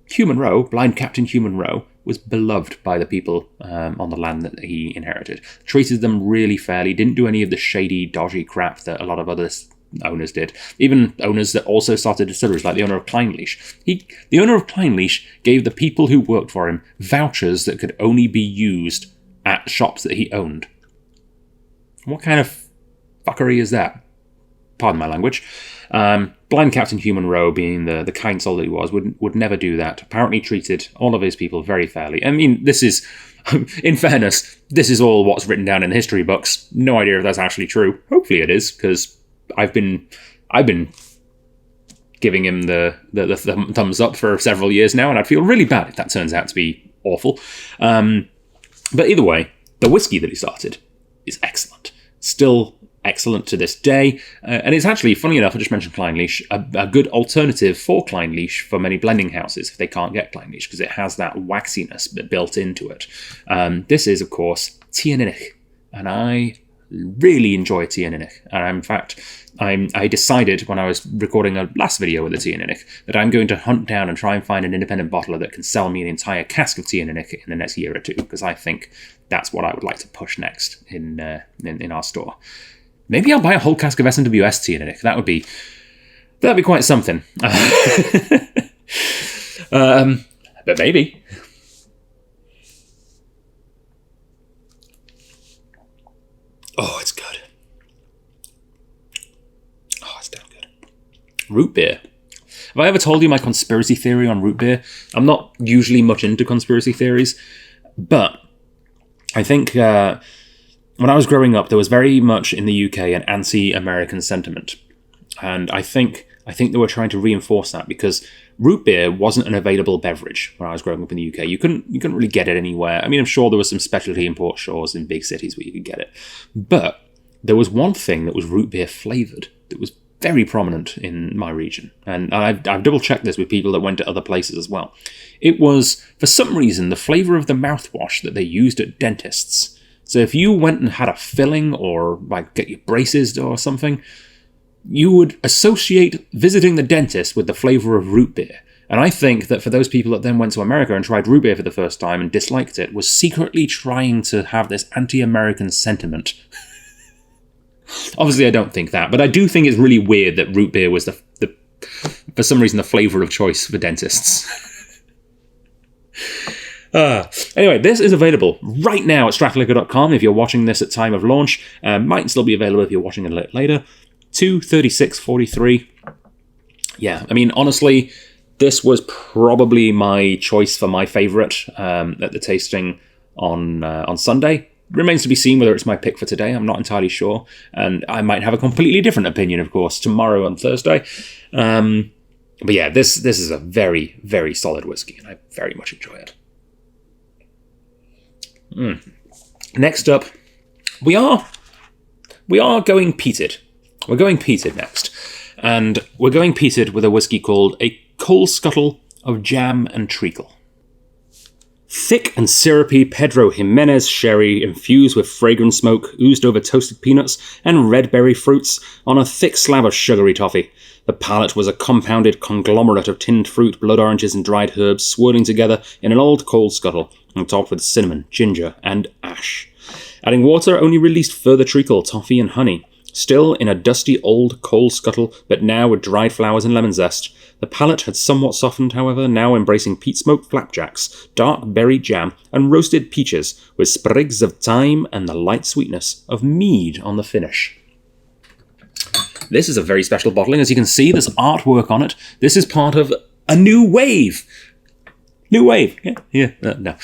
Speaker 1: Hugh Munro, Blind Captain Hugh Munro, was beloved by the people on the land that he inherited. Treated them really fairly, didn't do any of the shady, dodgy crap that a lot of other owners did. Even owners that also started distilleries, like the owner of Clynelish. The owner of Clynelish gave the people who worked for him vouchers that could only be used at shops that he owned. What kind of fuckery is that? Pardon my language. Blind Captain Hugh Munro, being the kind soul that he was, would never do that. Apparently treated all of his people very fairly. I mean, this is, in fairness, this is all what's written down in the history books. No idea if that's actually true. Hopefully it is, because I've been giving him the thumbs up for several years now, and I'd feel really bad if that turns out to be awful. But either way, the whiskey that he started is excellent. Still excellent to this day, and it's actually, funny enough, I just mentioned Clynelish, a good alternative for Clynelish for many blending houses if they can't get Clynelish, because it has that waxiness built into it. This is, of course, Tia Ninich, and I really enjoy Tia Ninich. And in fact, I decided when I was recording a last video with the Tia Ninich that I'm going to hunt down and try and find an independent bottler that can sell me an entire cask of Tia Ninich in the next year or two, because I think that's what I would like to push next in our store. Maybe I'll buy a whole cask of SMWS Tia Ninich. That'd be quite something. But maybe. Oh, it's good. Oh, it's damn good. Root beer. Have I ever told you my conspiracy theory on root beer? I'm not usually much into conspiracy theories, but I think when I was growing up, there was very much in the UK an anti-American sentiment. And I think they were trying to reinforce that because root beer wasn't an available beverage when I was growing up in the UK. You couldn't really get it anywhere. I mean, I'm sure there was some specialty import stores in big cities where you could get it. But there was one thing that was root beer flavoured that was very prominent in my region. And I've double-checked this with people that went to other places as well. It was, for some reason, the flavour of the mouthwash that they used at dentists. So if you went and had a filling or like get your braces or something, you would associate visiting the dentist with the flavour of root beer. And I think that for those people that then went to America and tried root beer for the first time and disliked it, was secretly trying to have this anti-American sentiment. Obviously, I don't think that, but I do think it's really weird that root beer was the for some reason, the flavour of choice for dentists. Anyway, this is available right now at strathliquor.com if you're watching this at time of launch. Might still be available if you're watching it a little later. $236.43. Yeah, I mean, honestly, this was probably my choice for my favourite at the tasting on Sunday. Remains to be seen whether it's my pick for today. I'm not entirely sure. And I might have a completely different opinion, of course, tomorrow on Thursday. But yeah, this is a very, very solid whiskey, and I very much enjoy it. Next up, we are going peated. We're going peated next. And we're going peated with a whiskey called a Coal Scuttle of Jam and Treacle. Thick and syrupy Pedro Jimenez sherry infused with fragrant smoke oozed over toasted peanuts and red berry fruits on a thick slab of sugary toffee. The palate was a compounded conglomerate of tinned fruit, blood oranges and dried herbs swirling together in an old coal scuttle and topped with cinnamon, ginger and ash. Adding water only released further treacle, toffee and honey. Still in a dusty old coal scuttle, but now with dried flowers and lemon zest. The palate had somewhat softened, however, now embracing peat-smoked flapjacks, dark berry jam, and roasted peaches, with sprigs of thyme and the light sweetness of mead on the finish. This is a very special bottling. As you can see, there's artwork on it. This is part of a new wave. New wave. No.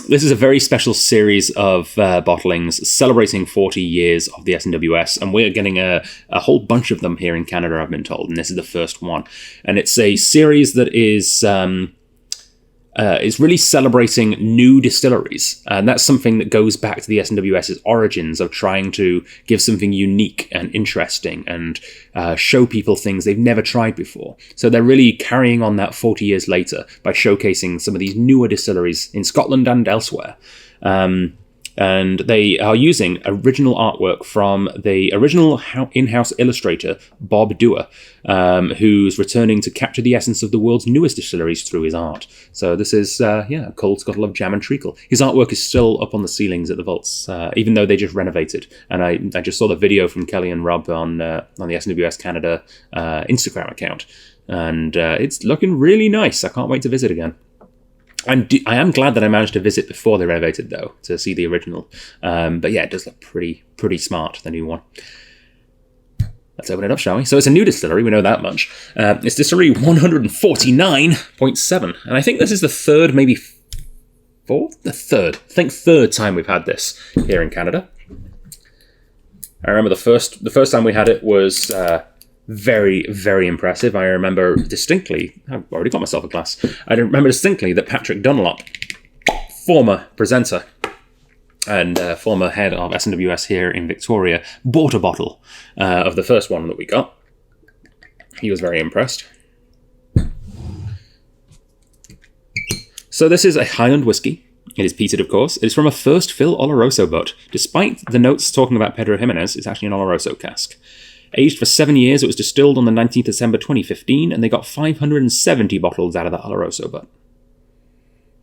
Speaker 1: This is a very special series of bottlings celebrating 40 years of the SMWS, and we're getting a whole bunch of them here in Canada, I've been told, and this is the first one. And it's a series that is really celebrating new distilleries, and that's something that goes back to the SMWS's origins of trying to give something unique and interesting and show people things they've never tried before. So they're really carrying on that 40 years later by showcasing some of these newer distilleries in Scotland and elsewhere. And they are using original artwork from the original in-house illustrator, Bob Dewar, who's returning to capture the essence of the world's newest distilleries through his art. So this is, a Cold Scuttle of Jam and Treacle. His artwork is still up on the ceilings at the vaults, even though they just renovated. And I just saw the video from Kelly and Rob on the SMWS Canada Instagram account. And it's looking really nice. I can't wait to visit again. I am glad that I managed to visit before they renovated, though, to see the original. But yeah, it does look pretty smart, the new one. Let's open it up, shall we? So it's a new distillery, we know that much. It's distillery 149.7. And I think this is the third, maybe fourth? The third. I think third time we've had this here in Canada. I remember the first time we had it was... very, very impressive. I remember distinctly, I've already got myself a glass, I remember distinctly that Patrick Dunlop, former presenter and former head of SMWS here in Victoria, bought a bottle of the first one that we got. He was very impressed. So this is a Highland whiskey. It is peated, of course. It is from a first fill Oloroso butt. Despite the notes talking about Pedro Jimenez, it's actually an Oloroso cask. Aged for 7 years, it was distilled on the 19th December 2015, and they got 570 bottles out of that Oloroso butt.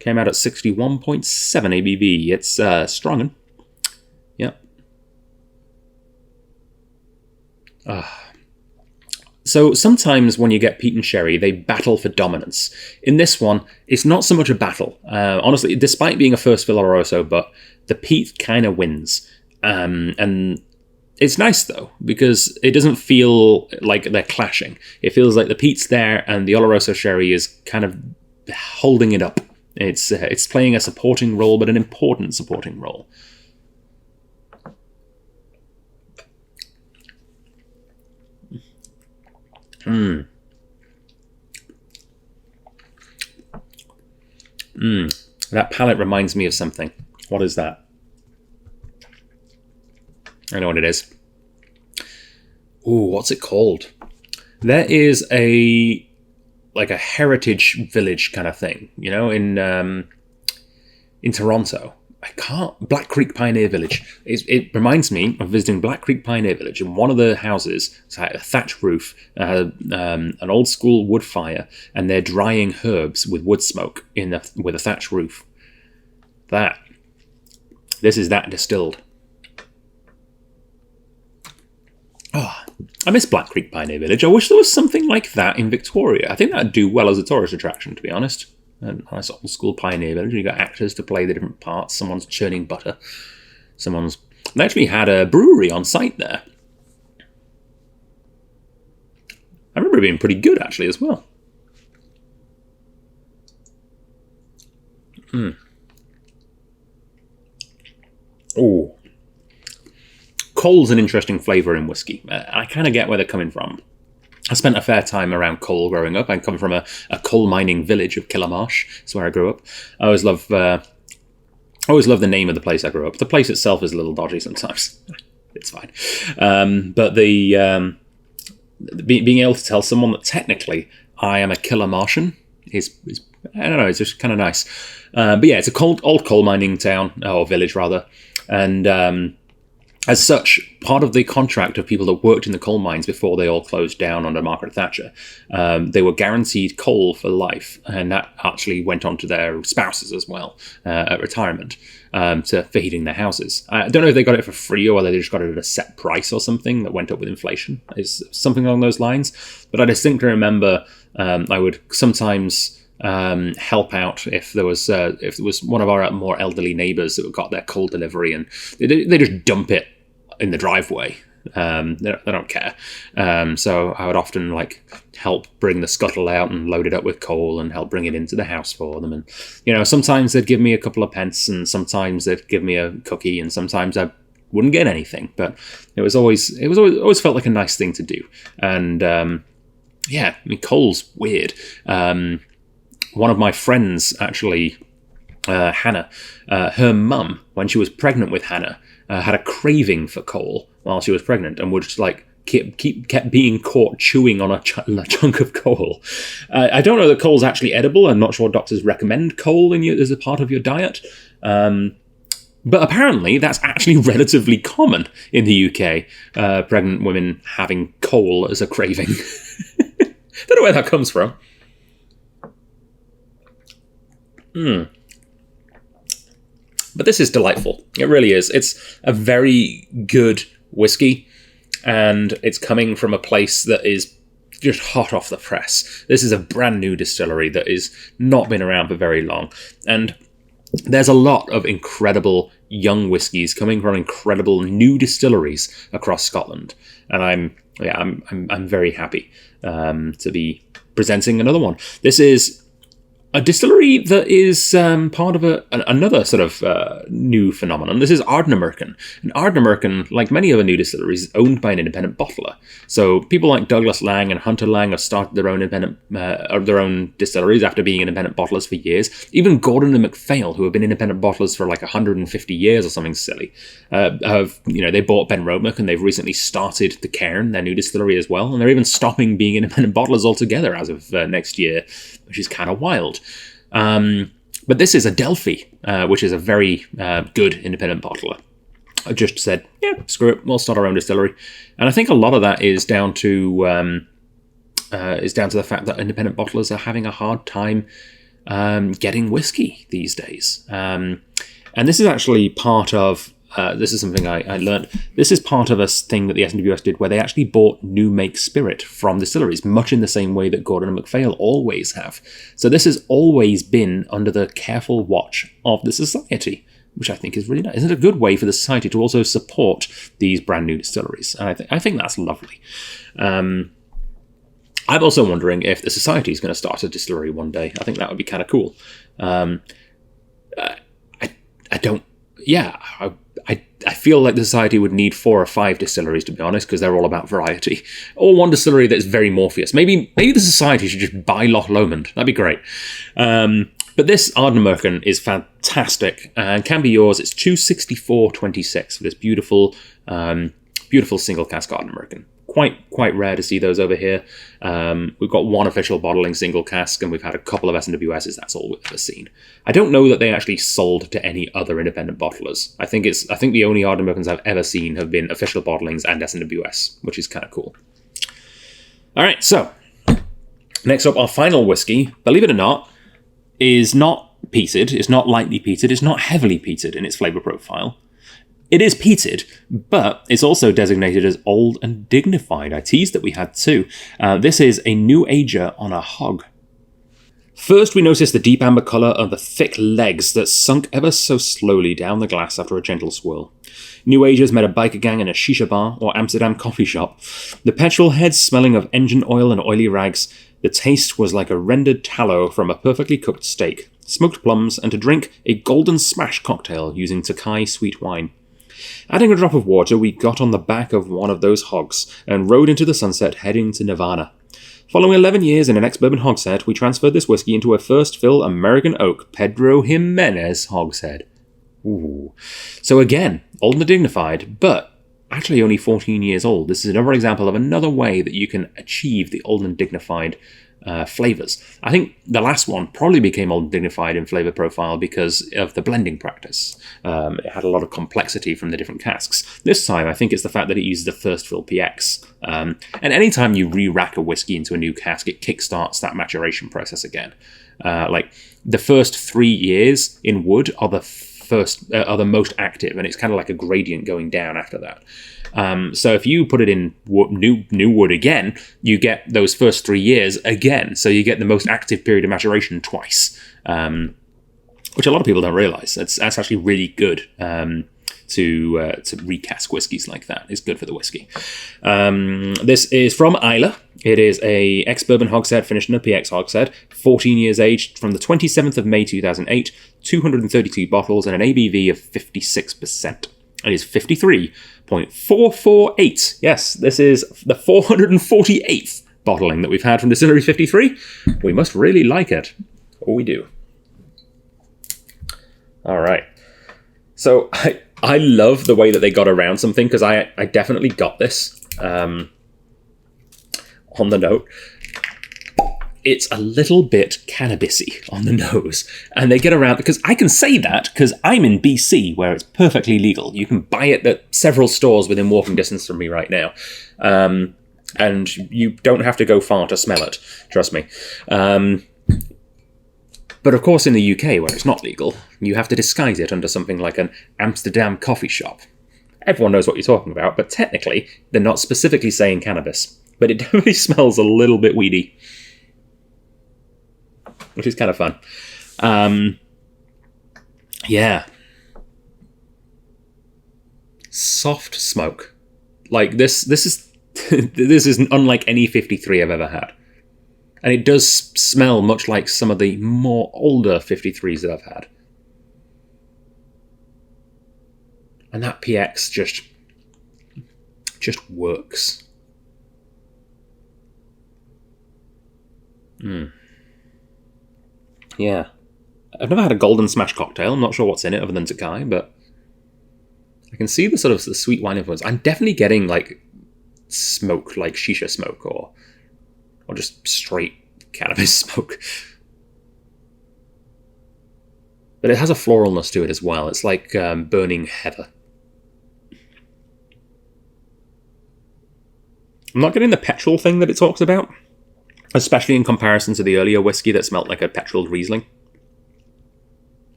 Speaker 1: Came out at 61.7 ABV. It's strongin'. Yep. So sometimes when you get peat and sherry, they battle for dominance. In this one, it's not so much a battle. Honestly, despite being a first fill Oloroso, but the peat kind of wins. And it's nice, though, because it doesn't feel like they're clashing. It feels like the peat's there and the Oloroso sherry is kind of holding it up. It's playing a supporting role, but an important supporting role. That palette reminds me of something. What is that? I know what it is. Ooh, what's it called? There is a heritage village kind of thing, in Toronto. Black Creek Pioneer Village. It reminds me of visiting Black Creek Pioneer Village. In one of the houses, it's like a thatch roof, an old school wood fire, and they're drying herbs with wood smoke with a thatch roof. This is that distilled. Oh, I miss Black Creek Pioneer Village. I wish there was something like that in Victoria. I think that'd do well as a tourist attraction, to be honest. A nice old school pioneer village. You've got actors to play the different parts. Someone's churning butter. They actually had a brewery on site there. I remember it being pretty good, actually, as well. Oh. Coal's an interesting flavour in whiskey. I kind of get where they're coming from. I spent a fair time around coal growing up. I come from a coal mining village of Killamarsh. That's where I grew up. I always love the name of the place I grew up. The place itself is a little dodgy sometimes. It's fine. But being able to tell someone that technically I am a Killamartian is I don't know, it's just kind of nice. But yeah, it's a old coal mining town, or village rather. And as such, part of the contract of people that worked in the coal mines before they all closed down under Margaret Thatcher, they were guaranteed coal for life, and that actually went on to their spouses as well at retirement for heating their houses. I don't know if they got it for free or whether they just got it at a set price or something that went up with inflation. It's something along those lines. But I distinctly remember I would sometimes help out if there was one of our more elderly neighbours that got their coal delivery, and they just dump it in the driveway. They don't care. So I would often help bring the scuttle out and load it up with coal and help bring it into the house for them. And sometimes they'd give me a couple of pence, and sometimes they'd give me a cookie, and sometimes I wouldn't get anything. But it always felt like a nice thing to do. And yeah, I mean, coal's weird. One of my friends actually, Hannah, her mum, when she was pregnant with Hannah, had a craving for coal while she was pregnant, and would just kept being caught chewing on a chunk of coal. I don't know that coal's actually edible. I'm not sure doctors recommend coal as a part of your diet. But apparently that's actually relatively common in the UK, pregnant women having coal as a craving. Don't know where that comes from. But this is delightful. It really is. It's a very good whiskey, and it's coming from a place that is just hot off the press. This is a brand new distillery that has not been around for very long, and there's a lot of incredible young whiskies coming from incredible new distilleries across Scotland, and I'm very happy to be presenting another one. This is a distillery that is part of another sort of new phenomenon. This is Ardnamurchan. And Ardnamurchan, like many other new distilleries, is owned by an independent bottler. So people like Douglas Lang and Hunter Lang have started their own distilleries after being independent bottlers for years. Even Gordon and MacPhail, who have been independent bottlers for 150 years or something silly, they bought Ben Romack, and they've recently started the Cairn, their new distillery as well. And they're even stopping being independent bottlers altogether as of next year, which is kind of wild. But this is Adelphi, which is a very good independent bottler. I just said, yeah, screw it, we'll start our own distillery. And I think a lot of that is down to the fact that independent bottlers are having a hard time getting whiskey these days. And this is actually part of this is something I learned. This is part of a thing that the SMWS did where they actually bought new make spirit from distilleries, much in the same way that Gordon and MacPhail always have. So this has always been under the careful watch of the society, which I think is really nice. Isn't it a good way for the society to also support these brand new distilleries? And I think that's lovely. I'm also wondering if the society is going to start a distillery one day. I think that would be kind of cool. I feel like the society would need 4 or 5 distilleries, to be honest, because they're all about variety. Or one distillery that's very Morpheus. Maybe the society should just buy Loch Lomond. That'd be great. But this Ardnamurchan is fantastic and can be yours. It's 264.26 for this beautiful single cask Ardnamurchan. Quite rare to see those over here. We've got one official bottling single cask, and we've had a couple of SMWSs. That's all we've ever seen. I don't know that they actually sold to any other independent bottlers. I think the only Ardnamurchans I've ever seen have been official bottlings and SMWS, which is kind of cool. All right, so next up, our final whiskey, believe it or not, is not peated. It's not lightly peated. It's not heavily peated in its flavour profile. It is peated, but it's also designated as old and dignified. I teased that we had two. This is a New Ager on a hog. First, we notice the deep amber colour of the thick legs that sunk ever so slowly down the glass after a gentle swirl. New Agers met a biker gang in a shisha bar or Amsterdam coffee shop. The petrol heads smelling of engine oil and oily rags. The taste was like a rendered tallow from a perfectly cooked steak, smoked plums, and to drink, a golden smash cocktail using Tokai sweet wine. Adding a drop of water, we got on the back of one of those hogs and rode into the sunset, heading to Nirvana. Following 11 years in an ex-bourbon hogshead, we transferred this whiskey into a first-fill American oak Pedro Jimenez hogshead. Ooh. So again, old and dignified, but actually only 14 years old. This is another example of another way that you can achieve the old and dignified flavours. I think the last one probably became old and dignified in flavour profile because of the blending practice. It had a lot of complexity from the different casks. This time, I think it's the fact that it uses the first fill PX. And anytime you re-rack a whiskey into a new cask, it kickstarts that maturation process again. Like the first 3 years in wood are the most active, and it's kind of like a gradient going down after that. So if you put it in new wood again, you get those first 3 years again. So you get the most active period of maturation twice, which a lot of people don't realize. That's actually really good to recask whiskies like that. It's good for the whiskey. This is from Islay. It is a ex-bourbon hogshead finished in a PX hogshead, 14 years aged from the 27th of May 2008, 232 bottles, and an ABV of 56%. It is 53.448. Yes, this is the 448th bottling that we've had from Distillery 53. We must really like it. Oh, we do. All right. So I love the way that they got around something, because I definitely got this on the note. It's a little bit cannabis-y on the nose. And they get around, because I can say that because I'm in BC, where it's perfectly legal. You can buy it at several stores within walking distance from me right now. And you don't have to go far to smell it, trust me. But of course in the UK, where it's not legal, you have to disguise it under something like an Amsterdam coffee shop. Everyone knows what you're talking about, but technically they're not specifically saying cannabis. But it definitely smells a little bit weedy, which is kind of fun. Yeah. Soft smoke. Like this is this is unlike any 53 I've ever had. And it does smell much like some of the more older 53s that I've had. And that PX just works. Yeah. I've never had a golden smash cocktail. I'm not sure what's in it other than Tokai, but I can see the sort of the sweet wine influence. I'm definitely getting like smoke, like shisha smoke, or just straight cannabis smoke. But it has a floralness to it as well. It's like burning heather. I'm not getting the petrol thing that it talks about, especially in comparison to the earlier whiskey that smelled like a petrol Riesling.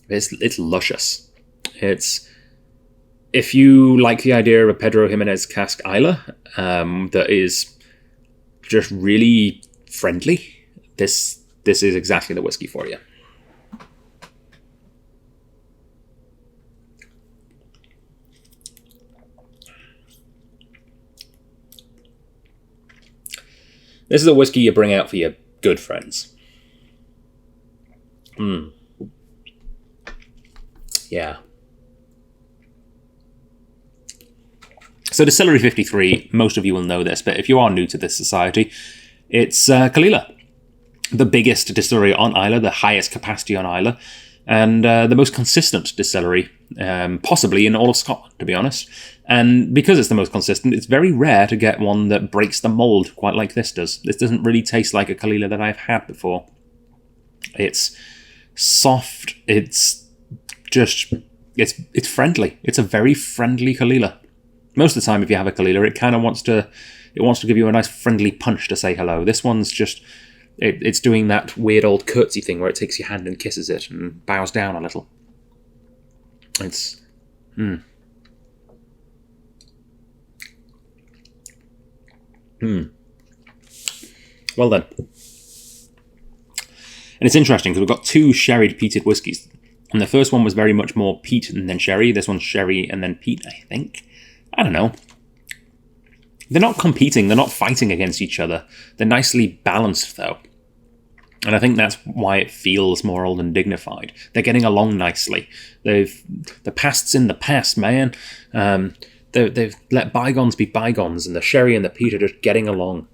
Speaker 1: It's luscious. It's, if you like the idea of a Pedro Jimenez cask Isla that is just really friendly, this is exactly the whiskey for you. This is a whiskey you bring out for your good friends. Yeah. So Distillery 53, most of you will know this, but if you are new to this society, it's Caol Ila, the biggest distillery on Islay, the highest capacity on Islay, and the most consistent distillery, possibly in all of Scotland, to be honest. And because it's the most consistent, it's very rare to get one that breaks the mould quite like this does. This doesn't really taste like a Caol Ila that I've had before. It's soft, it's just, it's friendly. It's a very friendly Caol Ila. Most of the time, if you have a Caol Ila, it kind of wants to give you a nice friendly punch to say hello. This one's just, it's doing that weird old curtsy thing where it takes your hand and kisses it and bows down a little. It's, Well then. And it's interesting because we've got two sherried peated whiskies. And the first one was very much more peat and then sherry. This one's sherry and then peat, I think. I don't know. They're not competing. They're not fighting against each other. They're nicely balanced, though. And I think that's why it feels more old and dignified. They're getting along nicely. The past's in the past, man. They've let bygones be bygones, and the sherry and the peat are just getting along.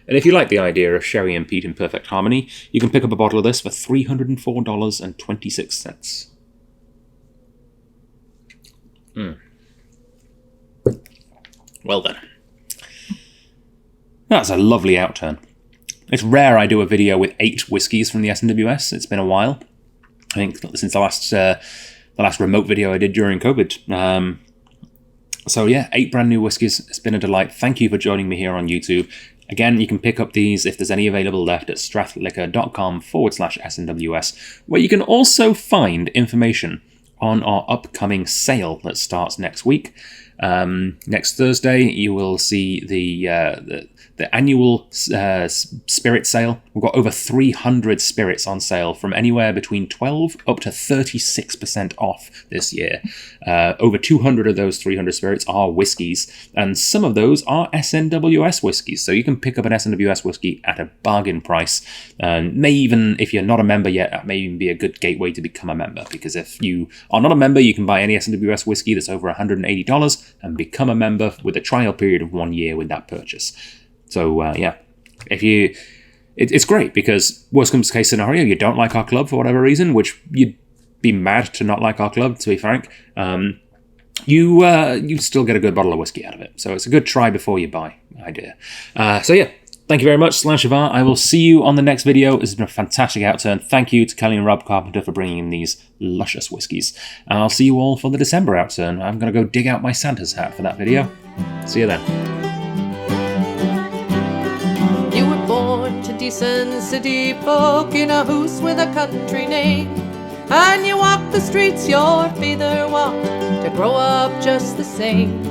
Speaker 1: And if you like the idea of sherry and peat in perfect harmony, you can pick up a bottle of this for $304.26. Well then. That's a lovely outturn. It's rare I do a video with 8 whiskies from the SMWS. It's been a while. I think since the last remote video I did during COVID. So yeah, 8 brand new whiskies. It's been a delight. Thank you for joining me here on YouTube. Again, you can pick up these if there's any available left at strathliquor.com/SMWS, where you can also find information on our upcoming sale that starts next week. Next Thursday, you will see the annual spirit sale. We've got over 300 spirits on sale from anywhere between 12 up to 36% off this year. Over 200 of those 300 spirits are whiskies, and some of those are SMWS whiskies. So you can pick up an SMWS whiskey at a bargain price. May even, if you're not a member yet, that may even be a good gateway to become a member, because if you are not a member, you can buy any SMWS whiskey that's over $180 and become a member with a trial period of 1 year with that purchase. So yeah, it's great, because worst comes to case scenario, you don't like our club for whatever reason, which you'd be mad to not like our club, to be frank. You still get a good bottle of whiskey out of it. So it's a good try before you buy idea. So yeah, thank you very much, Slashavar. I will see you on the next video. This has been a fantastic outturn. Thank you to Kelly and Rob Carpenter for bringing in these luscious whiskies. And I'll see you all for the December outturn. I'm going to go dig out my Santa's hat for that video. See you then.
Speaker 2: You were born to decent city folk in a house with a country name, and you walked the streets your father walked to grow up just the same.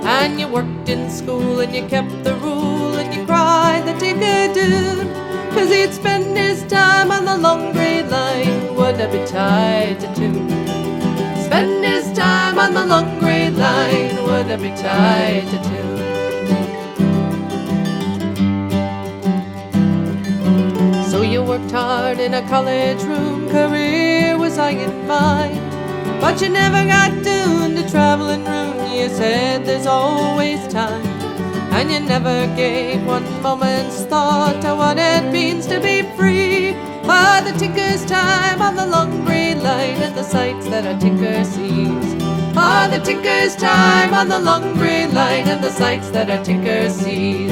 Speaker 2: And you worked in school and you kept the rule and you cried the tick-a-doon, 'cause he'd spend his time on the long grey line, would be tied to tune. Spend his time on the long grey line, would be tied to tune. So you worked hard in a college room, career was high in mind, but you never got down to travelling room. You said there's always time, and you never gave one moment's thought to what it means to be free. For the tinker's time on the long grey line and the sights that a tinker sees. For the tinker's time on the long grey line and the sights that a tinker sees.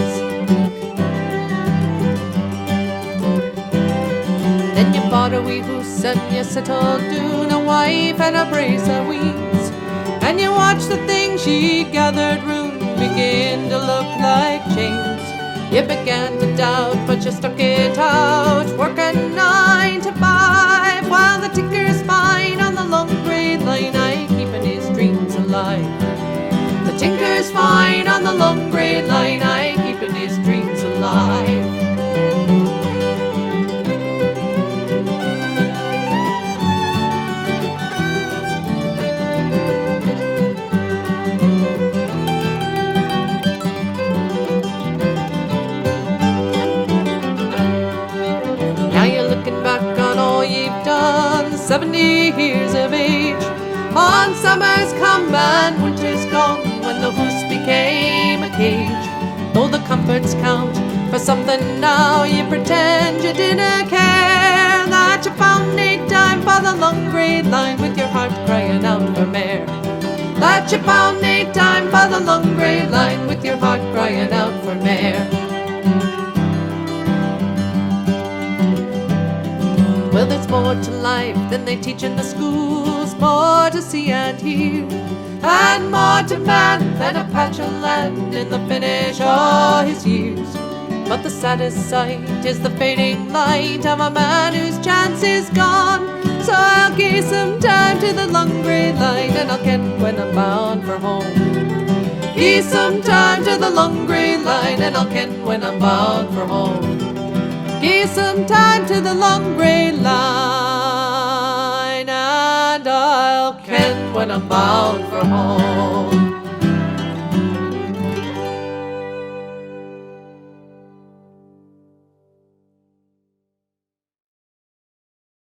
Speaker 2: Then you bought a wee hoose and you settled down, a wife and a brace of weeds, and you watched the things she gathered round begin to look like chains. You began to doubt, but you stuck it out, working 9 to 5 70 years of age. On summer's come and winter's gone, when the house became a cage. Though the comforts count for something now, you pretend you didn't care. That you found no time for the long grey line, with your heart crying out for more. That you found no time for the long grey line, with your heart crying out for more. Well, there's more to life than they teach in the schools, more to see and hear, and more to man than a patch of land in the finish of his years. But the saddest sight is the fading light of a man whose chance is gone. So I'll give some time to the long grey line, and I'll ken when I'm bound for home. Give some time to the long grey line, and I'll ken when I'm bound for home. Give some time to the long grey line, and I'll ken when I'm bound for home.